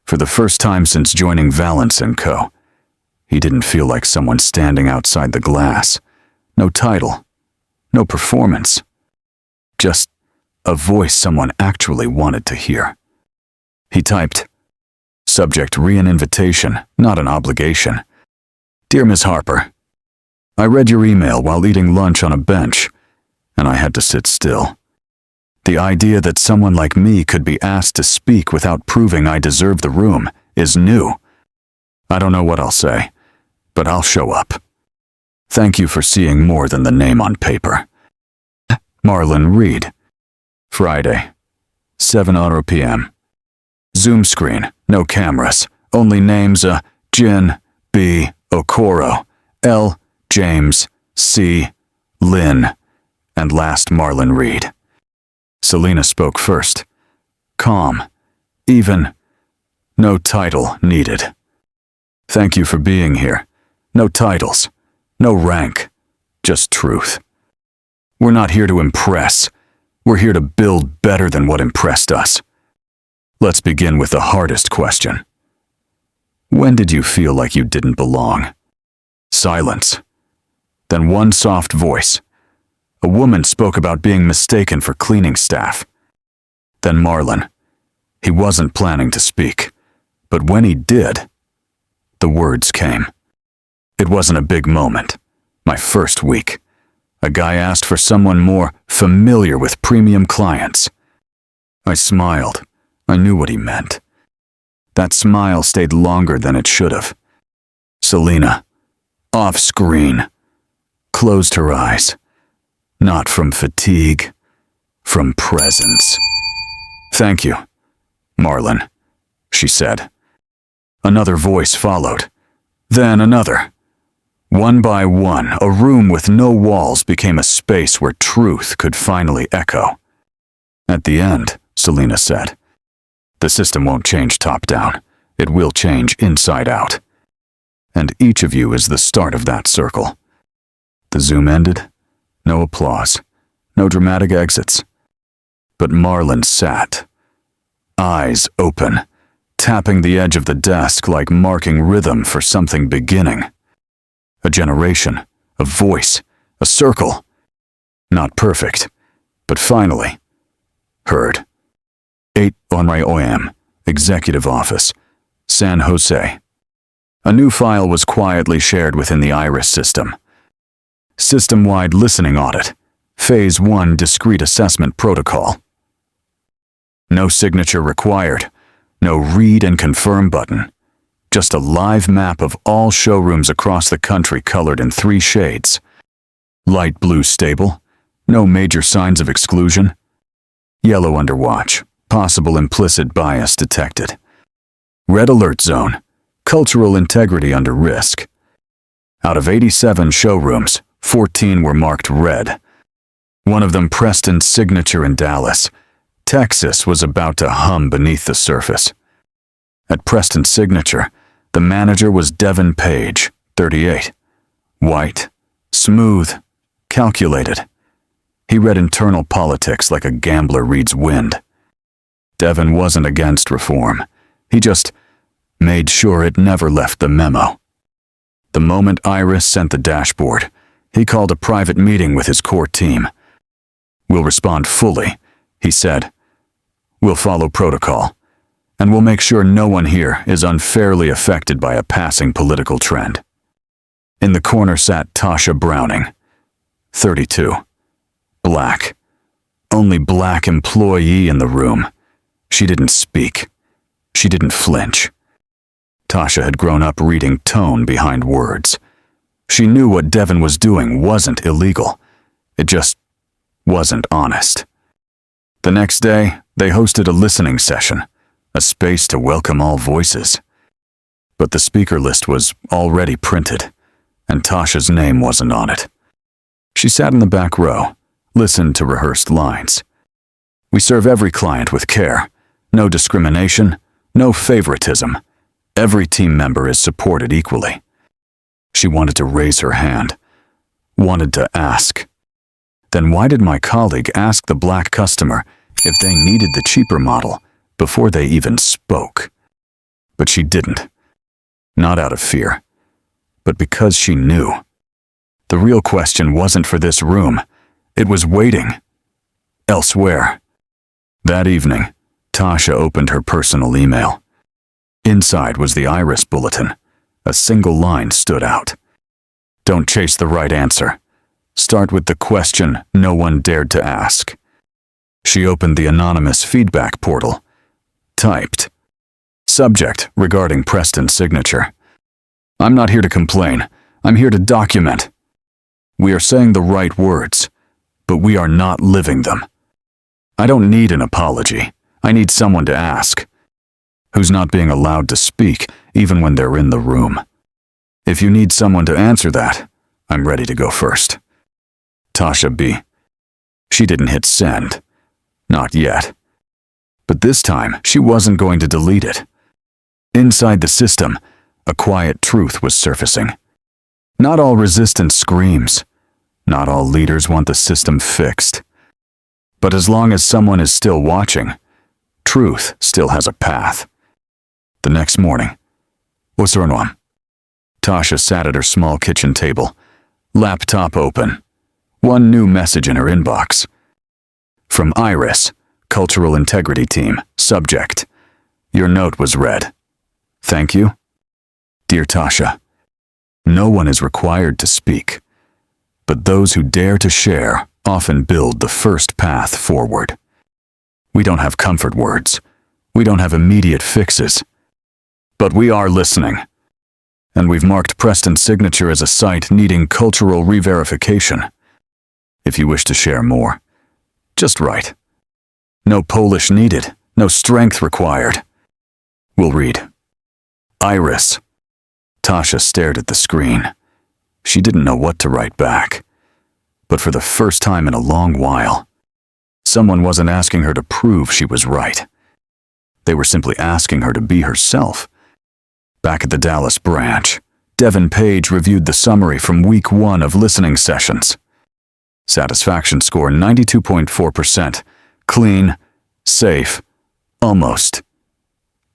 For the first time since joining Valance & Co., he didn't feel like someone standing outside the glass. No title, no performance. Just a voice someone actually wanted to hear. He typed, subject an invitation, not an obligation. Dear Ms. Harper, I read your email while eating lunch on a bench, and I had to sit still. The idea that someone like me could be asked to speak without proving I deserve the room is new. I don't know what I'll say, but I'll show up. Thank you for seeing more than the name on paper. Marlon Reed. Friday, 7 p.m. Zoom screen, no cameras, only names Jin, B, Okoro, L, James, C, Lynn, and last Marlon Reed. Selena spoke first. Calm, even, no title needed. Thank you for being here. No titles, no rank, just truth. We're not here to impress. We're here to build better than what impressed us. Let's begin with the hardest question. When did you feel like you didn't belong? Silence. Then one soft voice. A woman spoke about being mistaken for cleaning staff. Then Marlon. He wasn't planning to speak, but when he did, the words came. It wasn't a big moment. My first week. A guy asked for someone more familiar with premium clients. I smiled. I knew what he meant. That smile stayed longer than it should have. Selena, off screen, closed her eyes. Not from fatigue, from presence. Thank you, Marlon, she said. Another voice followed. Then another. One by one, a room with no walls became a space where truth could finally echo. At the end, Selena said, the system won't change top-down. It will change inside out. And each of you is the start of that circle. The Zoom ended. No applause. No dramatic exits. But Marlon sat, eyes open, tapping the edge of the desk like marking rhythm for something beginning. A generation, a voice, a circle. Not perfect, but finally, heard. 8 OM, Executive Office, San Jose. A new file was quietly shared within the Iris system. System-wide listening audit, Phase 1 discrete assessment protocol. No signature required, no read and confirm button. Just a live map of all showrooms across the country colored in 3 shades. Light blue stable, no major signs of exclusion. Yellow under watch, possible implicit bias detected. Red alert zone, cultural integrity under risk. Out of 87 showrooms, 14 were marked red. One of them Preston's signature in Dallas. Texas was about to hum beneath the surface. At Preston's signature, the manager was Devin Page, 38. White, smooth, calculated. He read internal politics like a gambler reads wind. Devin wasn't against reform. He just made sure it never left the memo. The moment Iris sent the dashboard, he called a private meeting with his core team. "We'll respond fully," he said. "We'll follow protocol, and we'll make sure no one here is unfairly affected by a passing political trend." In the corner sat Tasha Browning, 32. Black. Only black employee in the room. She didn't speak. She didn't flinch. Tasha had grown up reading tone behind words. She knew what Devon was doing wasn't illegal. It just wasn't honest. The next day, they hosted a listening session, a space to welcome all voices. But the speaker list was already printed, and Tasha's name wasn't on it. She sat in the back row, listened to rehearsed lines. "We serve every client with care. No discrimination, no favoritism. Every team member is supported equally." She wanted to raise her hand, wanted to ask. Then why did my colleague ask the black customer if they needed the cheaper model before they even spoke? But she didn't. Not out of fear, but because she knew. The real question wasn't for this room. It was waiting elsewhere. That evening, Tasha opened her personal email. Inside was the Iris bulletin. A single line stood out. "Don't chase the right answer. Start with the question no one dared to ask." She opened the anonymous feedback portal. Typed. Subject regarding Preston's signature. "I'm not here to complain. I'm here to document. We are saying the right words, but we are not living them. I don't need an apology. I need someone to ask, who's not being allowed to speak even when they're in the room. If you need someone to answer that, I'm ready to go first. Tasha B." She didn't hit send. Not yet. But this time, she wasn't going to delete it. Inside the system, a quiet truth was surfacing. Not all resistance screams. Not all leaders want the system fixed. But as long as someone is still watching, truth still has a path. The next morning, Osornoam. Tasha sat at her small kitchen table, laptop open. One new message in her inbox. From Iris, Cultural Integrity Team, subject. Your note was read. Thank you. Dear Tasha, no one is required to speak, but those who dare to share often build the first path forward. We don't have comfort words. We don't have immediate fixes. But we are listening. And we've marked Preston's signature as a site needing cultural re-verification. If you wish to share more, just write. No Polish needed, no strength required. We'll read. Iris. Tasha stared at the screen. She didn't know what to write back. But for the first time in a long while, someone wasn't asking her to prove she was right. They were simply asking her to be herself. Back at the Dallas branch, Devon Page reviewed the summary from week 1 of listening sessions. Satisfaction score 92.4%. Clean, safe, almost.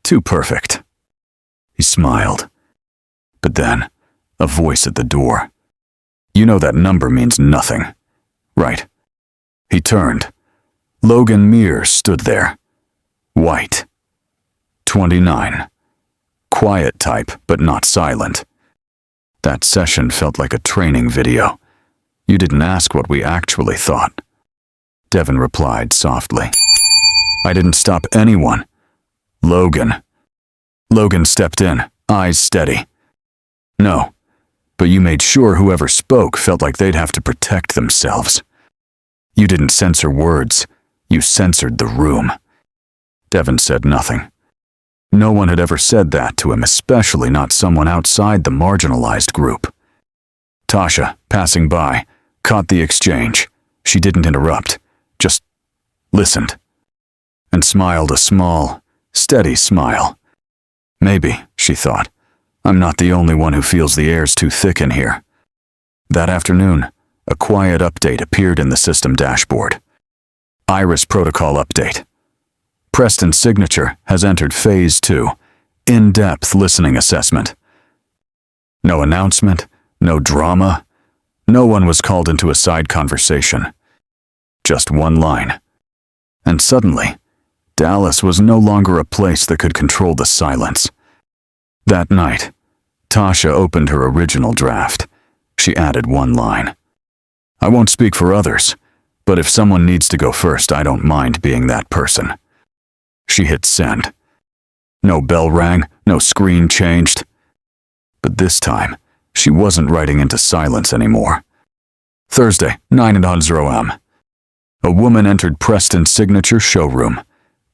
Too perfect. He smiled. But then, a voice at the door. You know that number means nothing, right? He turned. Logan Mears stood there. White. 29. Quiet type, but not silent. That session felt like a training video. You didn't ask what we actually thought. Devon replied softly. I didn't stop anyone. Logan. Logan stepped in, eyes steady. No, but you made sure whoever spoke felt like they'd have to protect themselves. You didn't censor words. You censored the room. Devon said nothing. No one had ever said that to him, especially not someone outside the marginalized group. Tasha, passing by, caught the exchange. She didn't interrupt, just listened, and smiled a small, steady smile. Maybe, she thought, I'm not the only one who feels the air's too thick in here. That afternoon, a quiet update appeared in the system dashboard. Iris protocol update. Preston's signature has entered phase 2, In-depth listening assessment. No announcement, no drama. No one was called into a side conversation. Just one line. And suddenly, Dallas was no longer a place that could control the silence. That night, Tasha opened her original draft. She added one line. I won't speak for others, but if someone needs to go first, I don't mind being that person. She hit send. No bell rang, no screen changed. But this time, she wasn't writing into silence anymore. Thursday, 9:00 am. A woman entered Preston's signature showroom.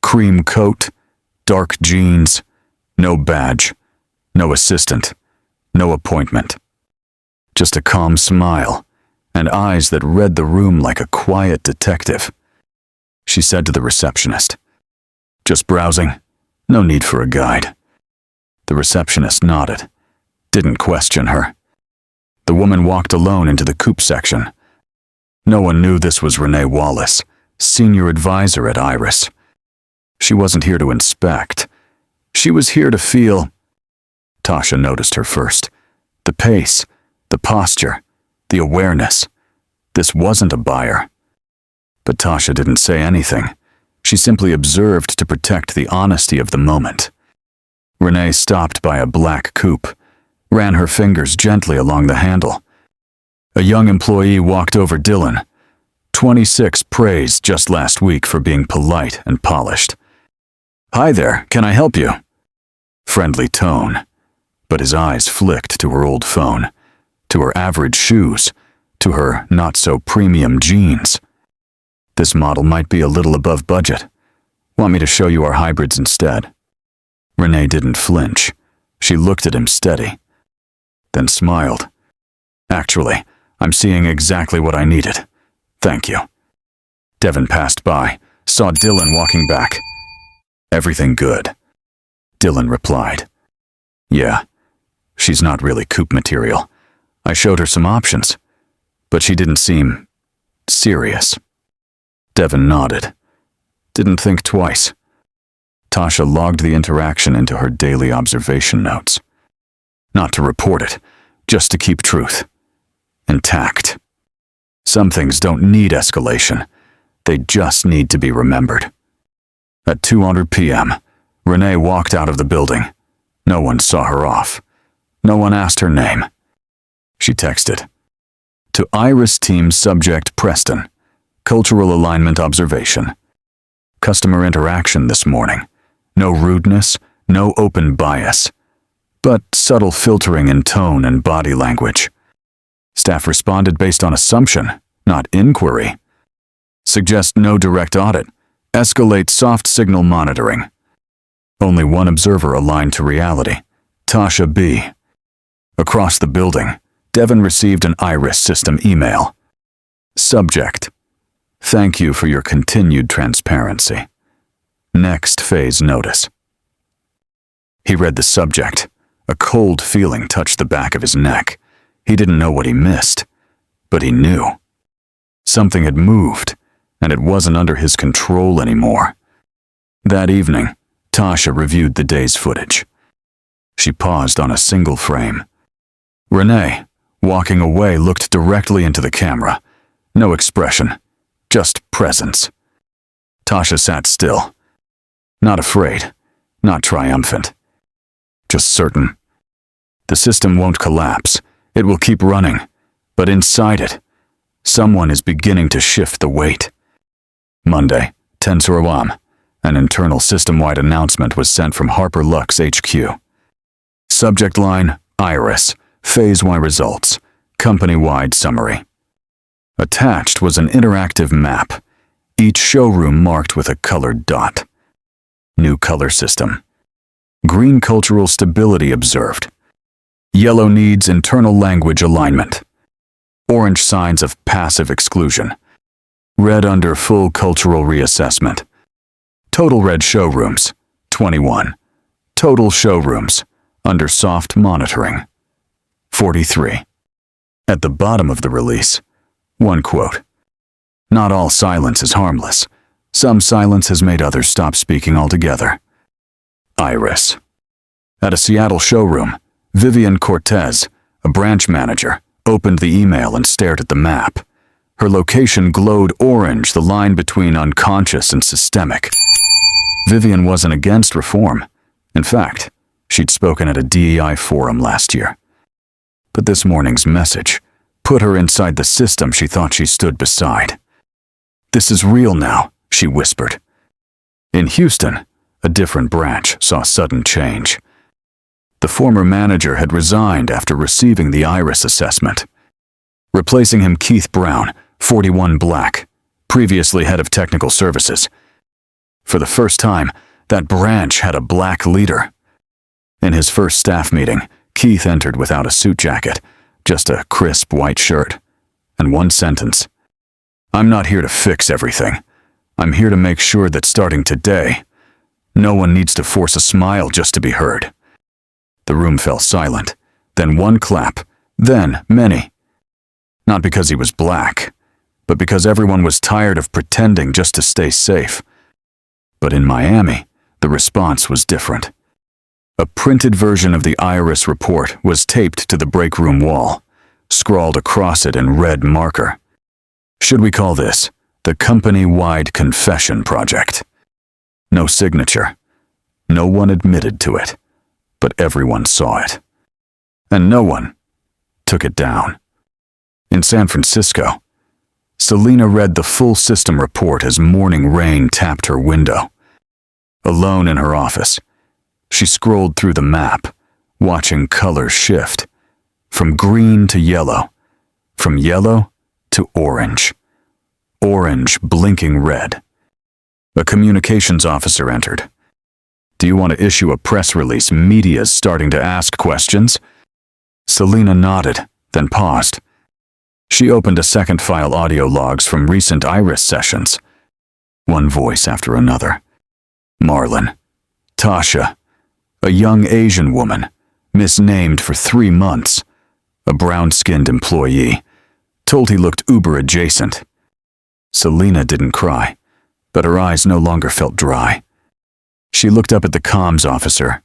Cream coat, dark jeans, no badge, no assistant, no appointment. Just a calm smile, and eyes that read the room like a quiet detective. She said to the receptionist, "Just browsing, no need for a guide." The receptionist nodded, didn't question her. The woman walked alone into the coupe section. No one knew this was Renee Wallace, senior advisor at Iris. She wasn't here to inspect. She was here to feel. Tasha noticed her first. The pace, the posture, the awareness. This wasn't a buyer. But Tasha didn't say anything. She simply observed to protect the honesty of the moment. Renee stopped by a black coupe, ran her fingers gently along the handle. A young employee walked over Dylan. 26 praised just last week for being polite and polished. "Hi there, can I help you?" Friendly tone, but his eyes flicked to her old phone, to her average shoes, to her not-so-premium jeans. "This model might be a little above budget. Want me to show you our hybrids instead?" Renee didn't flinch. She looked at him steady, then smiled. "Actually, I'm seeing exactly what I needed. Thank you." Devin passed by, saw Dylan walking back. "Everything good?" Dylan replied. "Yeah, she's not really coupe material. I showed her some options, but she didn't seem serious." Devin nodded. Didn't think twice. Tasha logged the interaction into her daily observation notes. Not to report it, just to keep truth intact. Some things don't need escalation. They just need to be remembered. At 2:00 p.m., Renee walked out of the building. No one saw her off. No one asked her name. She texted. To Iris Team Subject Preston. Cultural Alignment Observation. Customer interaction this morning. No rudeness, no open bias, but subtle filtering in tone and body language. Staff responded based on assumption, not inquiry. Suggest no direct audit. Escalate soft signal monitoring. Only one observer aligned to reality. Tasha B. Across the building, Devin received an Iris system email. Subject. Thank you for your continued transparency. Next phase notice. He read the subject. A cold feeling touched the back of his neck. He didn't know what he missed, but he knew. Something had moved, and it wasn't under his control anymore. That evening, Tasha reviewed the day's footage. She paused on a single frame. Renee, walking away, looked directly into the camera. No expression, just presence. Tasha sat still. Not afraid, not triumphant. Just certain. The system won't collapse. It will keep running. But inside it, someone is beginning to shift the weight. Monday, 10:00 an internal system-wide announcement was sent from Harper Lux HQ. Subject line, Iris, Phase Y results, company-wide summary. Attached was an interactive map, each showroom marked with a colored dot. New color system. Green cultural stability observed. Yellow needs internal language alignment. Orange signs of passive exclusion. Red under full cultural reassessment. Total red showrooms, 21. Total showrooms, under soft monitoring, 43. At the bottom of the release, one quote. Not all silence is harmless. Some silence has made others stop speaking altogether. Iris. At a Seattle showroom, Vivian Cortez, a branch manager, opened the email and stared at the map. Her location glowed orange, the line between unconscious and systemic. Vivian wasn't against reform. In fact, she'd spoken at a DEI forum last year. But this morning's message put her inside the system she thought she stood beside. "This is real now," she whispered. In Houston, a different branch saw sudden change. The former manager had resigned after receiving the iris assessment. Replacing him, Keith Brown, 41, black, previously head of technical services. For the first time, that branch had a black leader. In his first staff meeting, Keith entered without a suit jacket, just a crisp white shirt, and one sentence: "I'm not here to fix everything. I'm here to make sure that starting today, no one needs to force a smile just to be heard." The room fell silent, then one clap, then many. Not because he was black, but because everyone was tired of pretending just to stay safe. But in Miami, the response was different. A printed version of the iris report was taped to the break room wall, scrawled across it in red marker. Should we call this the company-wide confession project? No signature. No one admitted to it, but everyone saw it. And no one took it down. In San Francisco, Selena read the full system report as morning rain tapped her window. Alone in her office, she scrolled through the map, watching colors shift, from green to yellow, from yellow to orange, orange blinking red. A communications officer entered. "Do you want to issue a press release? Media's starting to ask questions." Selena nodded, then paused. She opened a second file, audio logs from recent iris sessions. One voice after another. Marlon. Tasha. A young Asian woman, misnamed for 3 months. A brown-skinned employee, told he looked Uber adjacent. Selena didn't cry, but her eyes no longer felt dry. She looked up at the comms officer.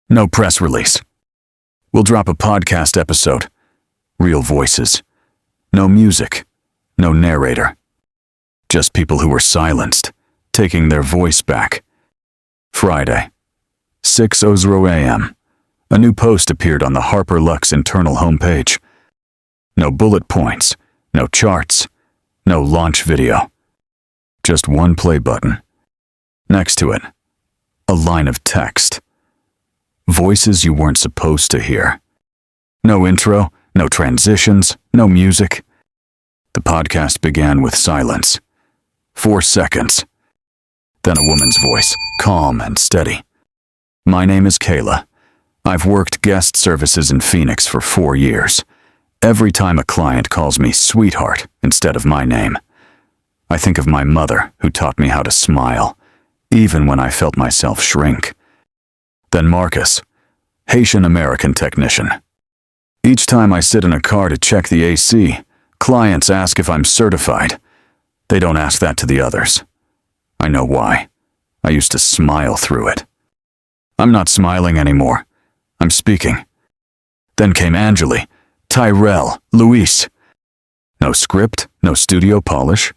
"No press release. We'll drop a podcast episode. Real voices. No music. No narrator. Just people who were silenced, taking their voice back." Friday, 6:00 a.m. A new post appeared on the Harper Lux internal homepage. No bullet points, no charts, no launch video. Just one play button. Next to it, a line of text. Voices you weren't supposed to hear. No intro, no transitions, no music. The podcast began with silence. 4 seconds. Then a woman's voice, calm and steady. "My name is Kayla. I've worked guest services in Phoenix for 4 years. Every time a client calls me sweetheart instead of my name, I think of my mother who taught me how to smile, even when I felt myself shrink." Then Marcus, Haitian-American technician. "Each time I sit in a car to check the AC, clients ask if I'm certified. They don't ask that to the others. I know why. I used to smile through it. I'm not smiling anymore. I'm speaking." Then came Angeli, Tyrell, Luis. No script, no studio polish.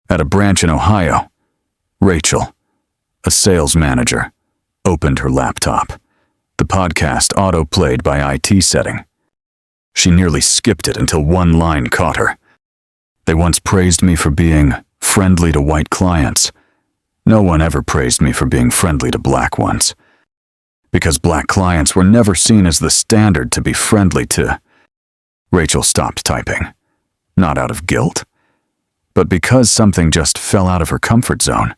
At a branch in Ohio, Rachel, a sales manager, opened her laptop. The podcast auto-played by IT setting. She nearly skipped it until one line caught her. "They once praised me for being friendly to white clients. No one ever praised me for being friendly to black ones. Because black clients were never seen as the standard to be friendly to." Rachel stopped typing, not out of guilt, but because something just fell out of her comfort zone.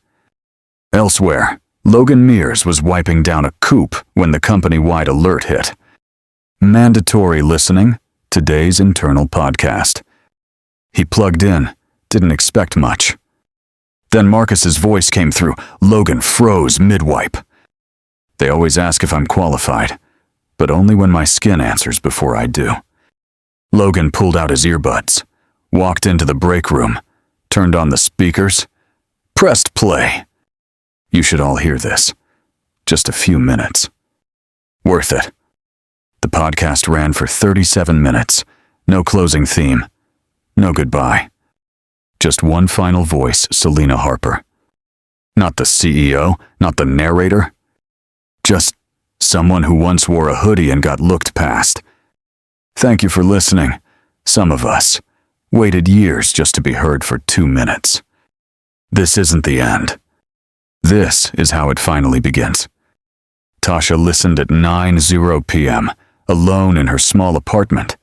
Elsewhere, Logan Mears was wiping down a coupe when the company-wide alert hit. "Mandatory listening, today's internal podcast." He plugged in, didn't expect much. Then Marcus's voice came through. Logan froze mid-wipe. "They always ask if I'm qualified, but only when my skin answers before I do." Logan pulled out his earbuds, walked into the break room, turned on the speakers, pressed play. You should all hear this. Just a few minutes. Worth it. The podcast ran for 37 minutes. No closing theme. No goodbye. Just one final voice, Selena Harper. Not the CEO, not the narrator. Just someone who once wore a hoodie and got looked past. Thank you for listening. Some of us waited years just to be heard for 2 minutes. This isn't the end. This is how it finally begins. Tasha listened at 9:00 p.m., alone in her small apartment,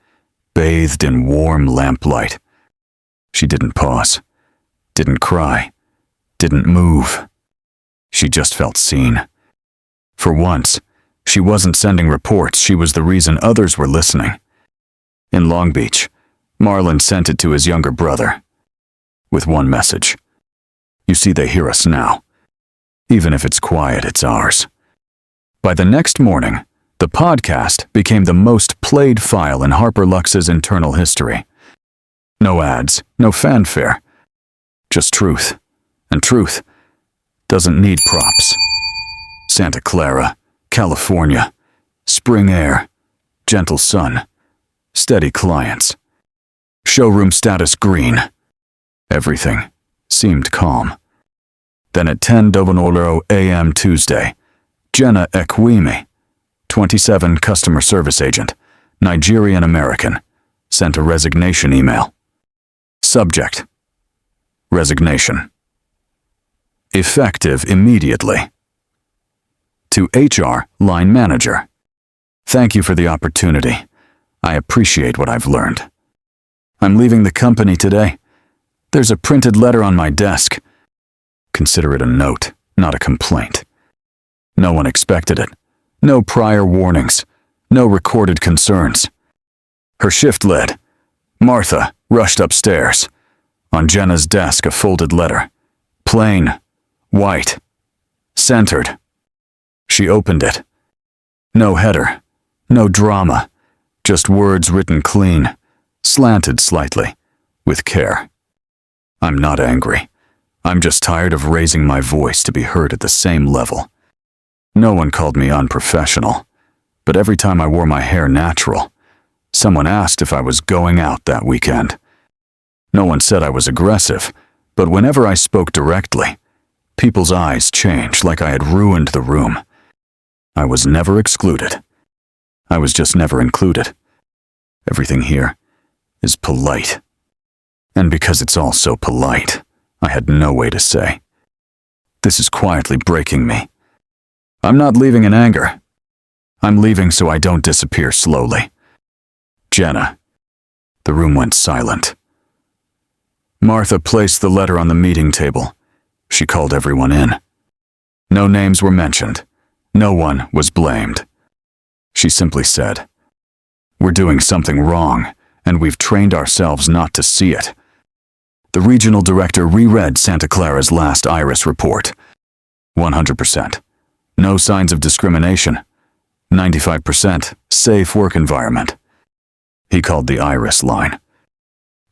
bathed in warm lamplight. She didn't pause, didn't cry, didn't move. She just felt seen. For once, she wasn't sending reports, she was the reason others were listening. In Long Beach, Marlon sent it to his younger brother, with one message. You see, they hear us now. Even if it's quiet, it's ours. By the next morning, the podcast became the most played file in Harper Lux's internal history. No ads, no fanfare. Just truth. And truth doesn't need props. Santa Clara, California, spring air, gentle sun, steady clients. Showroom status green. Everything seemed calm. Then at 10:00 a.m. Tuesday, Jenna Ekwimi, 27 customer service agent, Nigerian-American, sent a resignation email. Subject: resignation. Effective immediately. To HR line manager. Thank you for the opportunity. I appreciate what I've learned. I'm leaving the company today. There's a printed letter on my desk. Consider it a note, not a complaint. No one expected it. No prior warnings. No recorded concerns. Her shift led. Martha rushed upstairs. On Jenna's desk, a folded letter. Plain, white, centered. She opened it. No header. No drama. Just words written clean, slanted slightly, with care. I'm not angry. I'm just tired of raising my voice to be heard at the same level. No one called me unprofessional, but every time I wore my hair natural, someone asked if I was going out that weekend. No one said I was aggressive, but whenever I spoke directly, people's eyes changed like I had ruined the room. I was never excluded. I was just never included. Everything here is polite. And because it's all so polite, I had no way to say. This is quietly breaking me. I'm not leaving in anger. I'm leaving so I don't disappear slowly. Jenna. The room went silent. Martha placed the letter on the meeting table. She called everyone in. No names were mentioned. No one was blamed. She simply said, "We're doing something wrong, and we've trained ourselves not to see it." The regional director reread Santa Clara's last IRIS report. 100%. No signs of discrimination. 95% safe work environment. He called the IRIS line.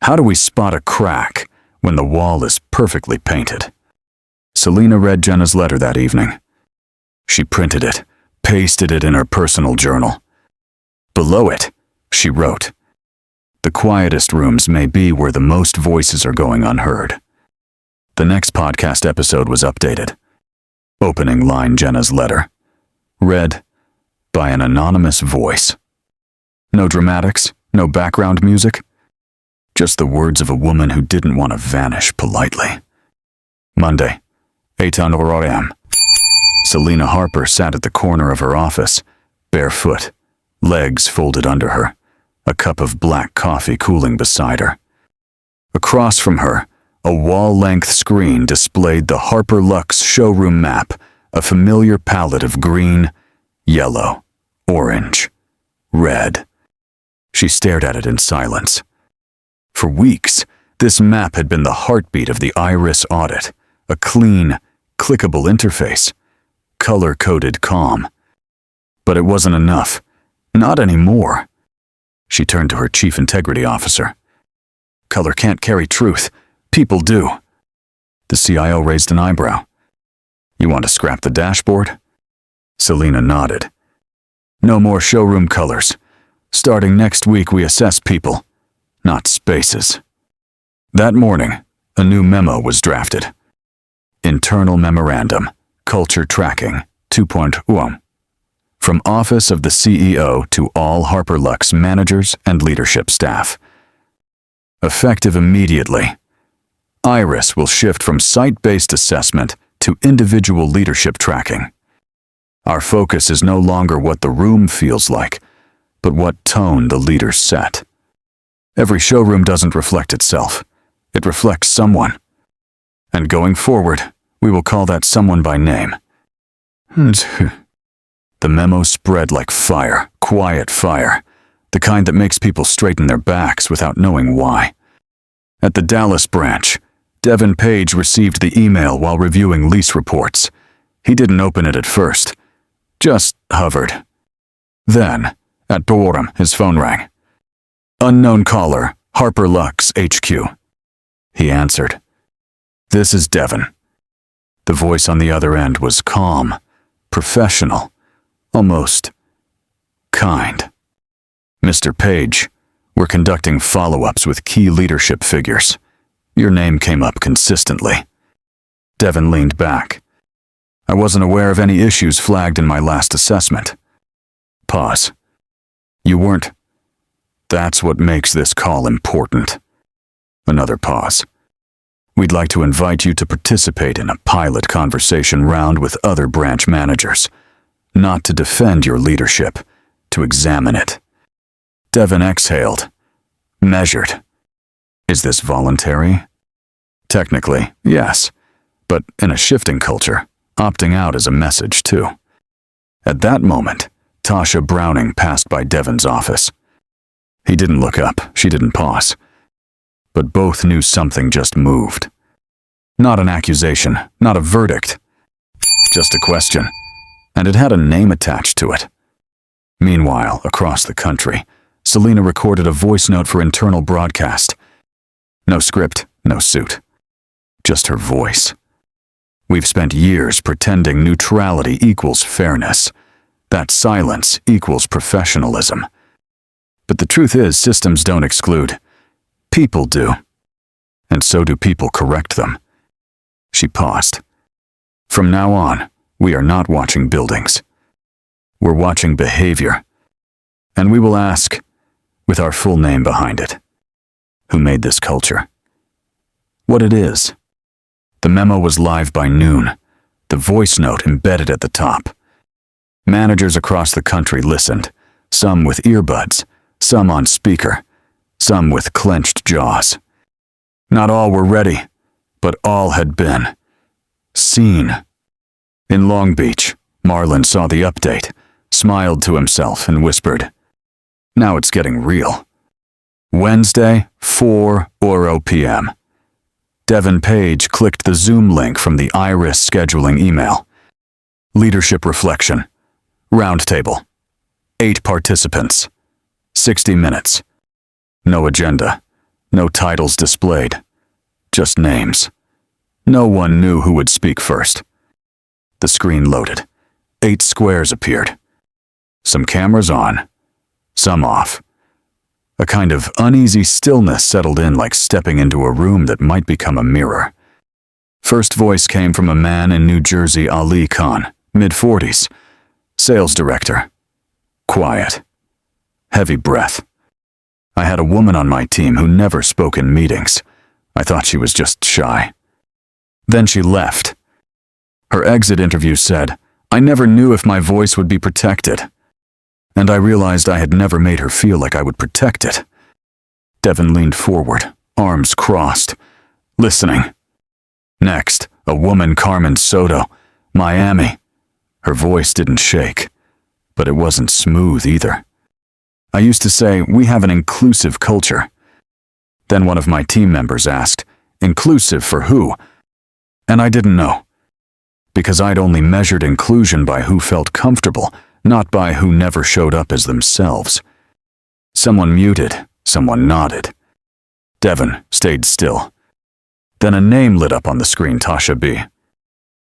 How do we spot a crack when the wall is perfectly painted? Selena read Jenna's letter that evening. She printed it, pasted it in her personal journal. Below it, she wrote, "The quietest rooms may be where the most voices are going unheard." The next podcast episode was updated. Opening line Jenna's letter, read by an anonymous voice. No dramatics, no background music, just the words of a woman who didn't want to vanish politely. Monday, 8:00 a.m. Selena Harper sat at the corner of her office, barefoot, legs folded under her, a cup of black coffee cooling beside her. Across from her, a wall-length screen displayed the Harper Lux showroom map, a familiar palette of green, yellow, orange, red. She stared at it in silence. For weeks, this map had been the heartbeat of the IRIS audit, a clean, clickable interface, color-coded calm. But it wasn't enough. Not anymore. She turned to her chief integrity officer. Color can't carry truth. People do. The CIO raised an eyebrow. You want to scrap the dashboard? Selena nodded. No more showroom colors. Starting next week, we assess people, not spaces. That morning, a new memo was drafted. Internal Memorandum, Culture Tracking 2.1. From Office of the CEO to all Harper Luxe managers and leadership staff. Effective immediately. Iris will shift from site-based assessment to individual leadership tracking. Our focus is no longer what the room feels like, but what tone the leaders set. Every showroom doesn't reflect itself. It reflects someone. And going forward, we will call that someone by name. The memo spread like fire, quiet fire, the kind that makes people straighten their backs without knowing why. At the Dallas branch, Devin Page received the email while reviewing lease reports. He didn't open it at first, just hovered. Then, at Durham, his phone rang. Unknown caller, Harper Luxe HQ. He answered. This is Devin. The voice on the other end was calm, professional, almost kind. Mr. Page, we're conducting follow-ups with key leadership figures. Your name came up consistently. Devin leaned back. I wasn't aware of any issues flagged in my last assessment. Pause. You weren't. That's what makes this call important. Another pause. We'd like to invite you to participate in a pilot conversation round with other branch managers. Not to defend your leadership, to examine it. Devin exhaled, measured. Is this voluntary? Technically, yes, but in a shifting culture, opting out is a message too. At that moment, Tasha Browning passed by Devin's office. He didn't look up, she didn't pause. But both knew something just moved. Not an accusation, not a verdict. Just a question. And it had a name attached to it. Meanwhile, across the country, Selena recorded a voice note for internal broadcast. No script, no suit. Just her voice. We've spent years pretending neutrality equals fairness, that silence equals professionalism. But the truth is, systems don't exclude. People do. And so do people correct them. She paused. From now on, we are not watching buildings. We're watching behavior. And we will ask, with our full name behind it, who made this culture? What it is. The memo was live by noon, the voice note embedded at the top. Managers across the country listened, some with earbuds, some on speaker, some with clenched jaws. Not all were ready, but all had been. Seen. In Long Beach, Marlon saw the update, smiled to himself and whispered, now it's getting real. Wednesday, 4:00 p.m. Devin Page clicked the Zoom link from the Iris scheduling email. Leadership reflection. Roundtable. 8 participants. 60 minutes. No agenda. No titles displayed. Just names. No one knew who would speak first. The screen loaded. 8 squares appeared. Some cameras on, some off. A kind of uneasy stillness settled in like stepping into a room that might become a mirror. First voice came from a man in New Jersey, Ali Khan, mid-40s, sales director. Quiet. Heavy breath. I had a woman on my team who never spoke in meetings. I thought she was just shy. Then she left. Her exit interview said, I never knew if my voice would be protected. And I realized I had never made her feel like I would protect it. Devin leaned forward, arms crossed, listening. Next, a woman, Carmen Soto, Miami. Her voice didn't shake, but it wasn't smooth either. I used to say, we have an inclusive culture. Then one of my team members asked, inclusive for who? And I didn't know. Because I'd only measured inclusion by who felt comfortable, not by who never showed up as themselves. Someone muted, someone nodded. Devin stayed still. Then a name lit up on the screen, Tasha B.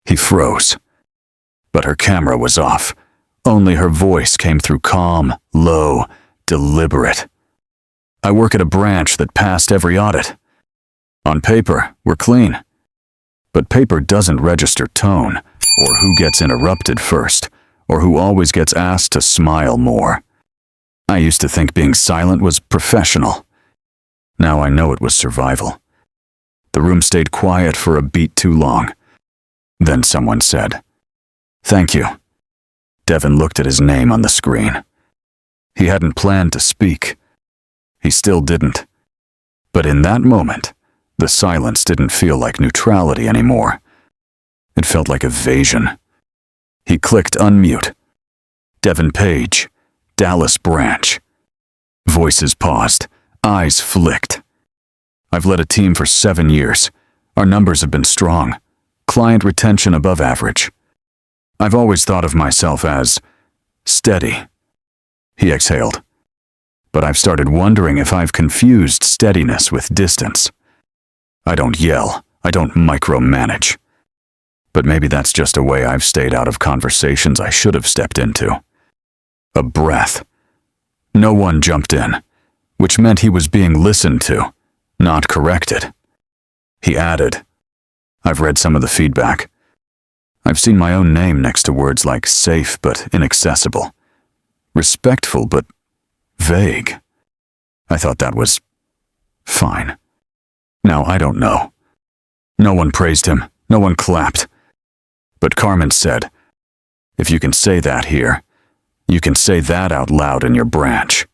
He froze. But her camera was off, Only her voice came through calm, low, deliberate. I work at a branch that passed every audit. On paper, we're clean. But paper doesn't register tone, or who gets interrupted first, or who always gets asked to smile more. I used to think being silent was professional. Now I know it was survival. The room stayed quiet for a beat too long. Then someone said, "Thank you." Devin looked at his name on the screen. He hadn't planned to speak. He still didn't. But in that moment, the silence didn't feel like neutrality anymore. It felt like evasion. He clicked unmute. Devin Page, Dallas Branch. Voices paused, eyes flicked. I've led a team for 7 years. Our numbers have been strong. Client retention above average. I've always thought of myself as steady. He exhaled. But I've started wondering if I've confused steadiness with distance. I don't yell. I don't micromanage. But maybe that's just a way I've stayed out of conversations I should have stepped into. A breath. No one jumped in, which meant he was being listened to, not corrected. He added, "I've read some of the feedback. I've seen my own name next to words like safe but inaccessible, respectful but vague. I thought that was fine. Now I don't know." No one praised him, no one clapped. But Carmen said, "If you can say that here, you can say that out loud in your branch."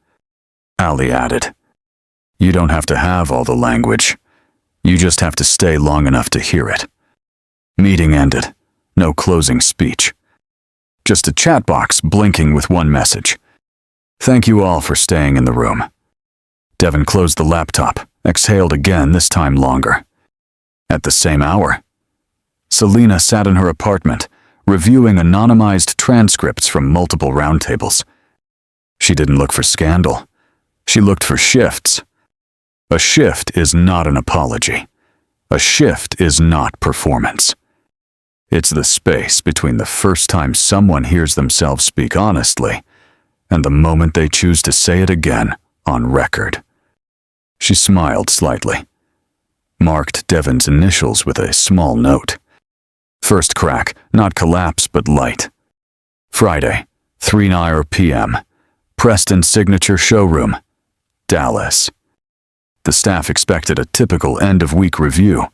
Ali added, "You don't have to have all the language. You just have to stay long enough to hear it." Meeting ended. No closing speech. Just a chat box blinking with one message. "Thank you all for staying in the room." Devin closed the laptop, exhaled again, this time longer. At the same hour, Selena sat in her apartment, reviewing anonymized transcripts from multiple roundtables. She didn't look for scandal. She looked for shifts. A shift is not an apology. A shift is not performance. It's the space between the first time someone hears themselves speak honestly and the moment they choose to say it again on record. She smiled slightly, marked Devin's initials with a small note. First crack, not collapse but light. Friday, 3:09 p.m. Preston Signature Showroom, Dallas. The staff expected a typical end-of-week review,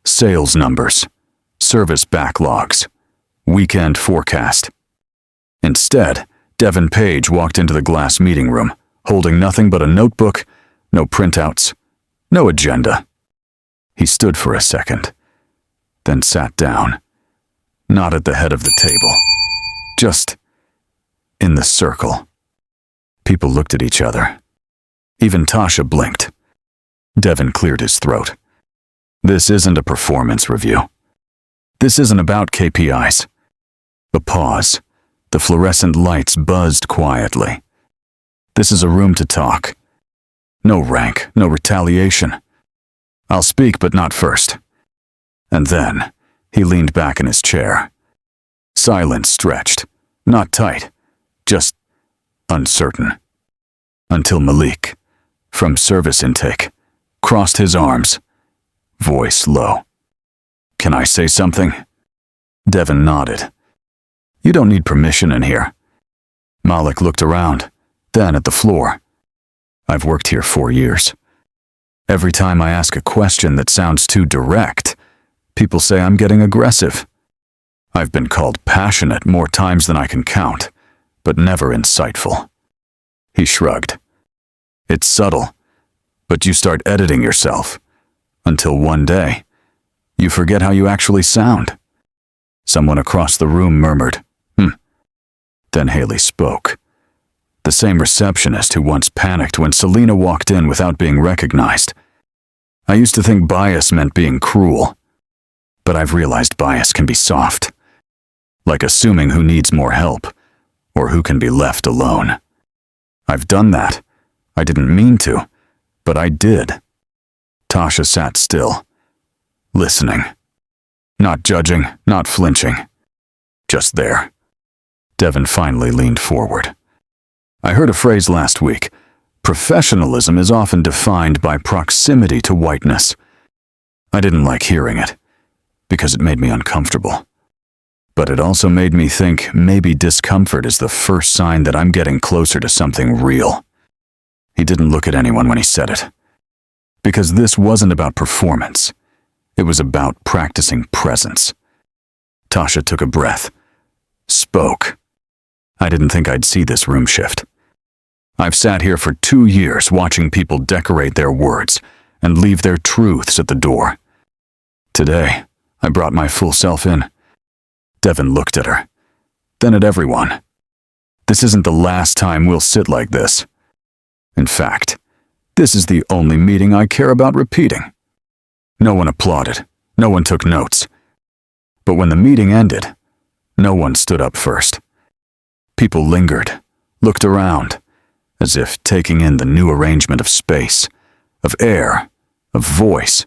sales numbers, service backlogs, weekend forecast. Instead, Devin Page walked into the glass meeting room, holding nothing but a notebook, no printouts, no agenda. He stood for a second, then sat down, not at the head of the table, just in the circle. People looked at each other. Even Tasha blinked. Devin cleared his throat. This isn't a performance review. This isn't about KPIs. A pause. The fluorescent lights buzzed quietly. This is a room to talk. No rank, no retaliation. I'll speak, but not first. And then, he leaned back in his chair. Silence stretched, not tight, just uncertain. Until Malik, from service intake, crossed his arms, voice low. "Can I say something?" Devin nodded. "You don't need permission in here." Malik looked around, then at the floor. "I've worked here 4 years. Every time I ask a question that sounds too direct, people say I'm getting aggressive. I've been called passionate more times than I can count, but never insightful." He shrugged. "It's subtle, but you start editing yourself, until one day, you forget how you actually sound." Someone across the room murmured, Then Haley spoke. The same receptionist who once panicked when Selena walked in without being recognized. "I used to think bias meant being cruel, but I've realized bias can be soft, like assuming who needs more help, or who can be left alone. I've done that. I didn't mean to, but I did." Tasha sat still, listening. Not judging, not flinching. Just there. Devin finally leaned forward. I heard a phrase last week. Professionalism is often defined by proximity to whiteness. I didn't like hearing it, because it made me uncomfortable. But it also made me think maybe discomfort is the first sign that I'm getting closer to something real. He didn't look at anyone when he said it. Because this wasn't about performance. It was about practicing presence. Tasha took a breath. Spoke. I didn't think I'd see this room shift. I've sat here for 2 years watching people decorate their words and leave their truths at the door. Today, I brought my full self in. Devin looked at her, then at everyone. This isn't the last time we'll sit like this. In fact, this is the only meeting I care about repeating. No one applauded, no one took notes. But when the meeting ended, no one stood up first. People lingered, looked around, as if taking in the new arrangement of space, of air, of voice.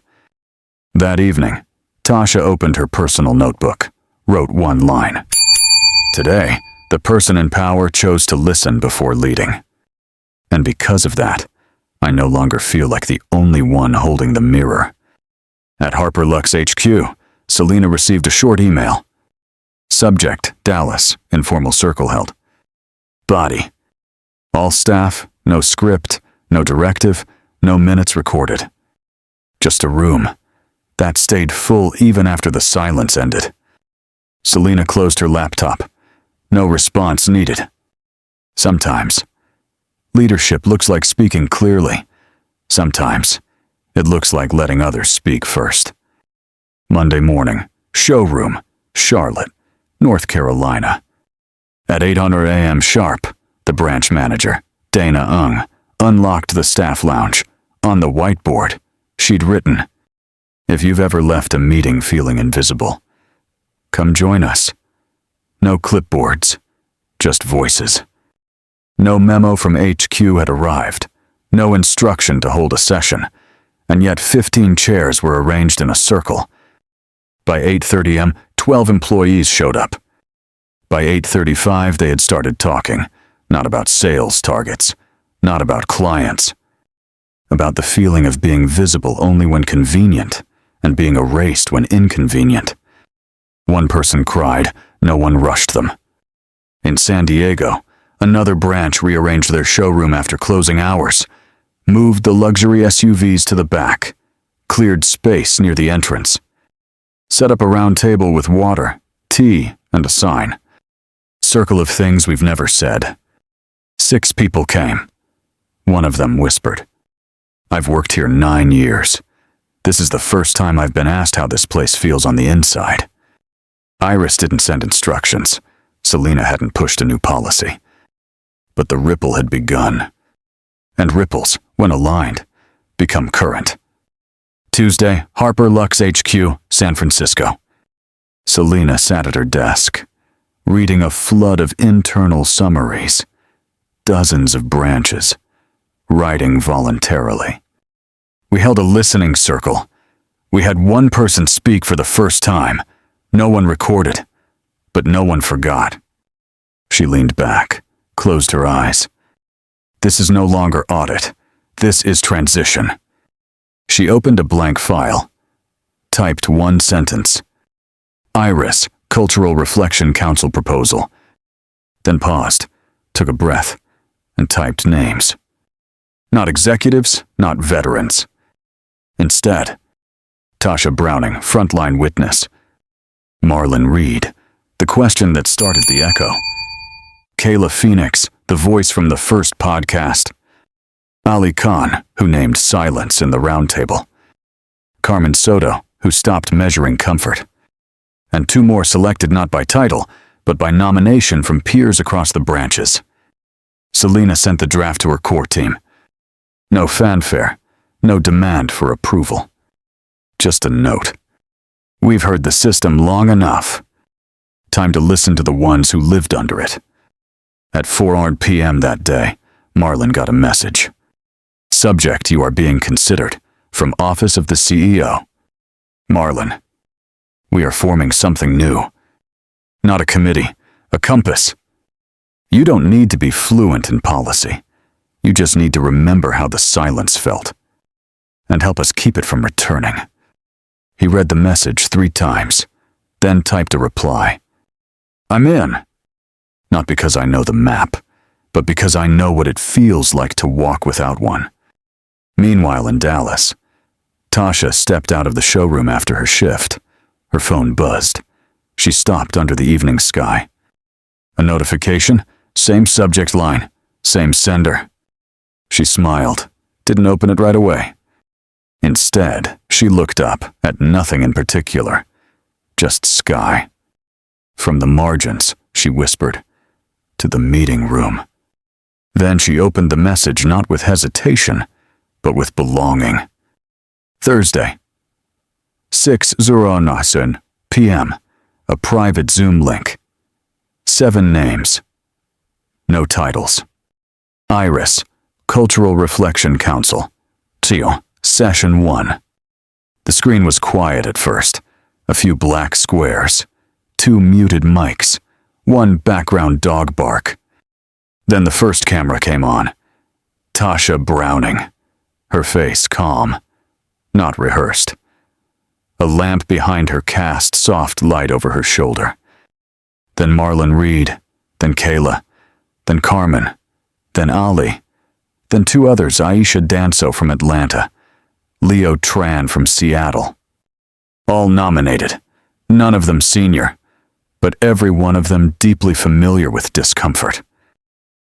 That evening, Tasha opened her personal notebook, wrote one line. Today, the person in power chose to listen before leading. And because of that, I no longer feel like the only one holding the mirror. At Harper Lux HQ, Selena received a short email. Subject, Dallas, informal circle held. Body. All staff, no script, no directive, no minutes recorded. Just a room. That stayed full even after the silence ended. Selena closed her laptop. No response needed. Sometimes, leadership looks like speaking clearly. Sometimes, it looks like letting others speak first. Monday morning, Showroom, Charlotte, North Carolina. At 8:00 a.m. sharp, the branch manager, Dana Ung, unlocked the staff lounge. On the whiteboard, she'd written, "If you've ever left a meeting feeling invisible, come join us." No clipboards, just voices. No memo from HQ had arrived, no instruction to hold a session, and yet 15 chairs were arranged in a circle. By 8:30 a.m., 12 employees showed up. By 8:35, they had started talking, not about sales targets, not about clients, about the feeling of being visible only when convenient and being erased when inconvenient. One person cried, no one rushed them. In San Diego, another branch rearranged their showroom after closing hours, moved the luxury SUVs to the back, cleared space near the entrance, set up a round table with water, tea, and a sign. Circle of things we've never said. 6 people came. One of them whispered, "I've worked here 9 years. This is the first time I've been asked how this place feels on the inside." Iris didn't send instructions. Selena hadn't pushed a new policy. But the ripple had begun. And ripples, when aligned, become current. Tuesday, Harper Lux HQ, San Francisco. Selena sat at her desk, reading a flood of internal summaries, dozens of branches, writing voluntarily. We held a listening circle. We had one person speak for the first time. No one recorded, but no one forgot. She leaned back, closed her eyes. This is no longer audit. This is transition. She opened a blank file, typed one sentence. Iris, Cultural Reflection Council proposal. Then paused, took a breath, and typed names. Not executives, not veterans. Instead, Tasha Browning, frontline witness. Marlon Reed, the question that started the echo. Kayla Phoenix, the voice from the first podcast. Ali Khan, who named silence in the round table. Carmen Soto, who stopped measuring comfort. And 2 more selected not by title, but by nomination from peers across the branches. Selena sent the draft to her core team. No fanfare, no demand for approval. Just a note. We've heard the system long enough. Time to listen to the ones who lived under it. At 4 p.m. that day, Marlon got a message. Subject, you are being considered. From Office of the CEO. Marlon, we are forming something new. Not a committee, a compass, You don't need to be fluent in policy. You just need to remember how the silence felt, and help us keep it from returning." He read the message 3 times, then typed a reply. "I'm in. Not because I know the map, but because I know what it feels like to walk without one." Meanwhile in Dallas, Tasha stepped out of the showroom after her shift. Her phone buzzed. She stopped under the evening sky. A notification, same subject line, same sender. She smiled, didn't open it right away. Instead, she looked up at nothing in particular, just sky. "From the margins," she whispered, "to the meeting room." Then she opened the message not with hesitation, but with belonging. Thursday, 6:09 p.m., a private Zoom link. 7 names. No titles. Iris, Cultural Reflection Council. Teo, Session 1. The screen was quiet at first. A few black squares, 2 muted mics, 1 background dog bark. Then the first camera came on. Tasha Browning, her face calm, not rehearsed. A lamp behind her cast soft light over her shoulder. Then Marlon Reed, then Kayla, then Carmen, then Ali, then 2 others, Aisha Danso from Atlanta, Leo Tran from Seattle. All nominated, none of them senior, but every one of them deeply familiar with discomfort.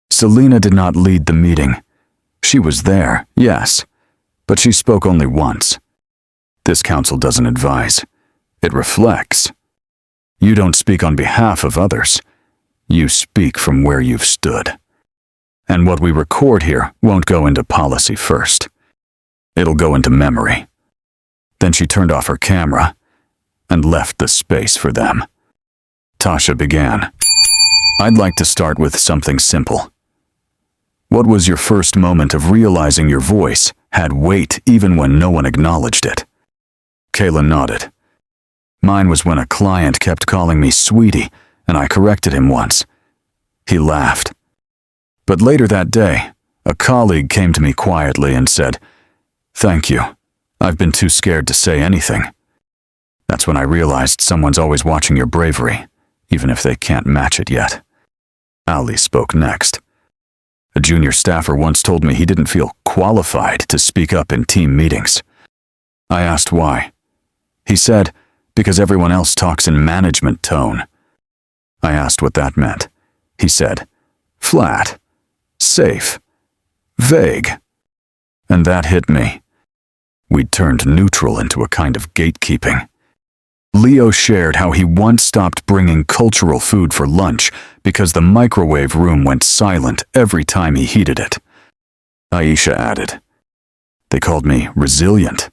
Selena did not lead the meeting. She was there, yes, but she spoke only once. This council doesn't advise. It reflects. You don't speak on behalf of others. You speak from where you've stood. And what we record here won't go into policy first. It'll go into memory. Then she turned off her camera and left the space for them. Tasha began. "I'd like to start with something simple. What was your first moment of realizing your voice had weight even when no one acknowledged it?" Kayla nodded. "Mine was when a client kept calling me sweetie, and I corrected him once." He laughed. "But later that day, a colleague came to me quietly and said, 'Thank you. I've been too scared to say anything.' That's when I realized someone's always watching your bravery, even if they can't match it yet." Ali spoke next. "A junior staffer once told me he didn't feel qualified to speak up in team meetings. I asked why. He said, because everyone else talks in management tone. I asked what that meant. He said, flat, safe, vague. And that hit me. We'd turned neutral into a kind of gatekeeping. Leo shared how he once stopped bringing cultural food for lunch because the microwave room went silent every time he heated it. Aisha added, "They called me resilient,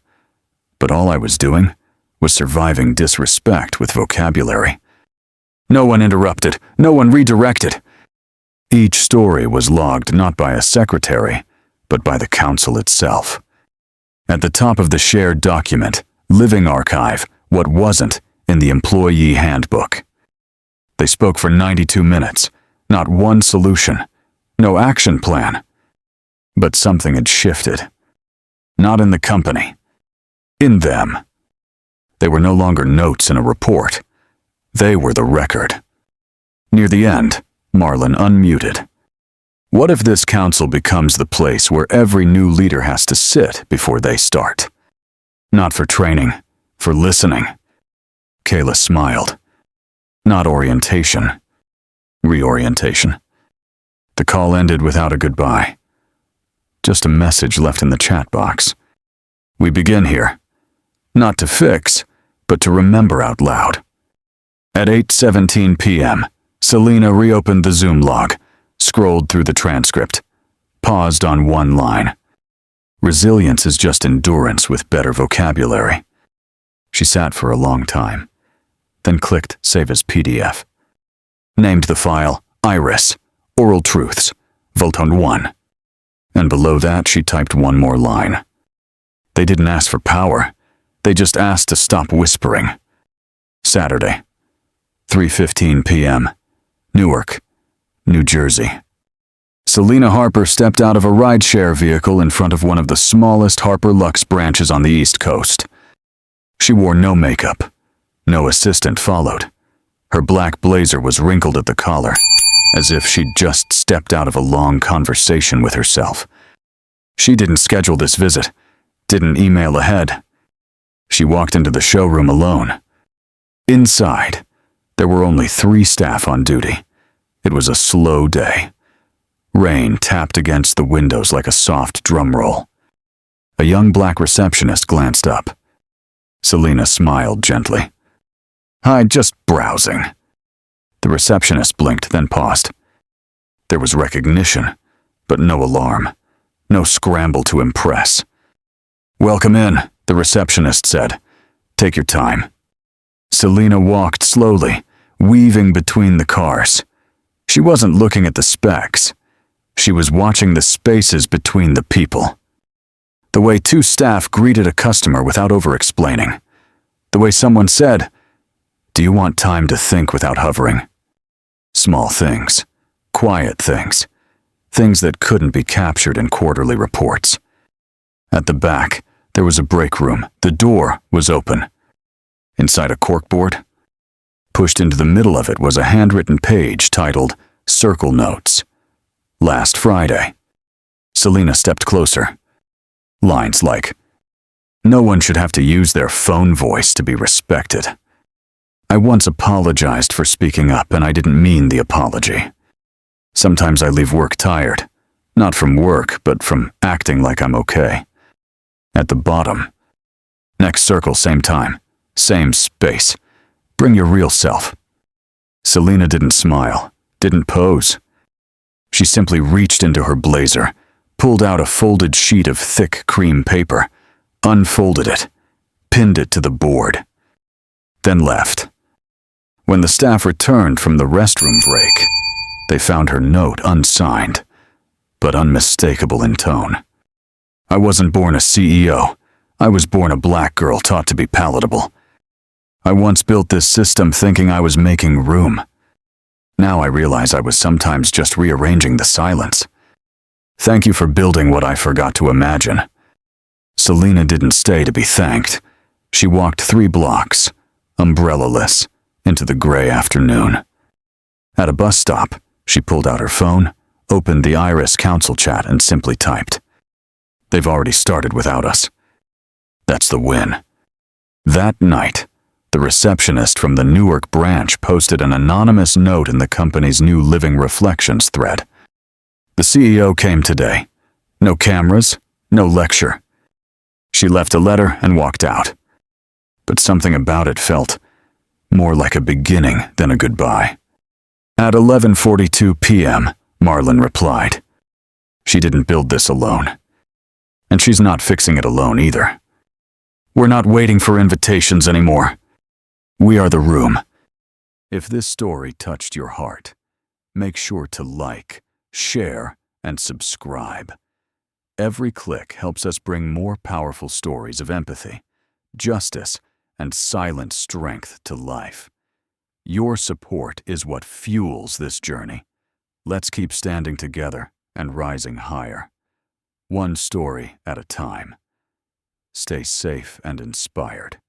but all I was doing was surviving disrespect with vocabulary." No one interrupted, no one redirected. Each story was logged not by a secretary, but by the council itself. At the top of the shared document, living archive, what wasn't in the employee handbook. They spoke for 92 minutes, not one solution, no action plan. But something had shifted. Not in the company. In them. They were no longer notes in a report. They were the record. Near the end, Marlon unmuted. What if this council becomes the place where every new leader has to sit before they start? Not for training, for listening. Kayla smiled. Not orientation. Reorientation. The call ended without a goodbye. Just a message left in the chat box. We begin here. Not to fix, but to remember out loud. At 8:17 p.m., Selena reopened the Zoom log, scrolled through the transcript, paused on one line. Resilience is just endurance with better vocabulary. She sat for a long time, then clicked Save as PDF. Named the file Iris, Oral Truths, Voton 1. And below that she typed one more line. They didn't ask for power, they just asked to stop whispering. Saturday, 3:15 p.m., Newark, New Jersey. Selena Harper stepped out of a rideshare vehicle in front of one of the smallest Harper Lux branches on the East Coast. She wore no makeup. No assistant followed. Her black blazer was wrinkled at the collar, as if she'd just stepped out of a long conversation with herself. She didn't schedule this visit, didn't email ahead. She walked into the showroom alone. Inside, there were only 3 staff on duty. It was a slow day. Rain tapped against the windows like a soft drum roll. A young black receptionist glanced up. Selena smiled gently. "Hi, just browsing." The receptionist blinked, then paused. There was recognition, but no alarm, no scramble to impress. "Welcome in," the receptionist said. "Take your time." Selena walked slowly, weaving between the cars. She wasn't looking at the specs. She was watching the spaces between the people. The way 2 staff greeted a customer without over-explaining. The way someone said, "Do you want time to think without hovering?" Small things, quiet things, things that couldn't be captured in quarterly reports. At the back, there was a break room. The door was open. Inside a corkboard, pushed into the middle of it was a handwritten page titled Circle Notes. Last Friday. Selena stepped closer. Lines like, "No one should have to use their phone voice to be respected. I once apologized for speaking up and I didn't mean the apology. Sometimes I leave work tired, not from work, but from acting like I'm okay." At the bottom, next circle, same time, same space. "Bring your real self." Selena didn't smile, didn't pose. She simply reached into her blazer, pulled out a folded sheet of thick cream paper, unfolded it, pinned it to the board, then left. When the staff returned from the restroom break, they found her note unsigned, but unmistakable in tone. "I wasn't born a CEO. I was born a black girl taught to be palatable. I once built this system thinking I was making room. Now I realize I was sometimes just rearranging the silence. Thank you for building what I forgot to imagine." Selena didn't stay to be thanked. She walked 3 blocks, umbrella-less, into the gray afternoon. At a bus stop, she pulled out her phone, opened the Iris Council chat, and simply typed, "They've already started without us." That's the win. That night, the receptionist from the Newark branch posted an anonymous note in the company's new Living Reflections thread. "The CEO came today. No cameras, no lecture." She left a letter and walked out. But something about it felt more like a beginning than a goodbye. At 11:42 p.m., Marlon replied. She didn't build this alone. And she's not fixing it alone either. We're not waiting for invitations anymore. We are the room. If this story touched your heart, make sure to like, share, and subscribe. Every click helps us bring more powerful stories of empathy, justice, and silent strength to life. Your support is what fuels this journey. Let's keep standing together and rising higher, one story at a time. Stay safe and inspired.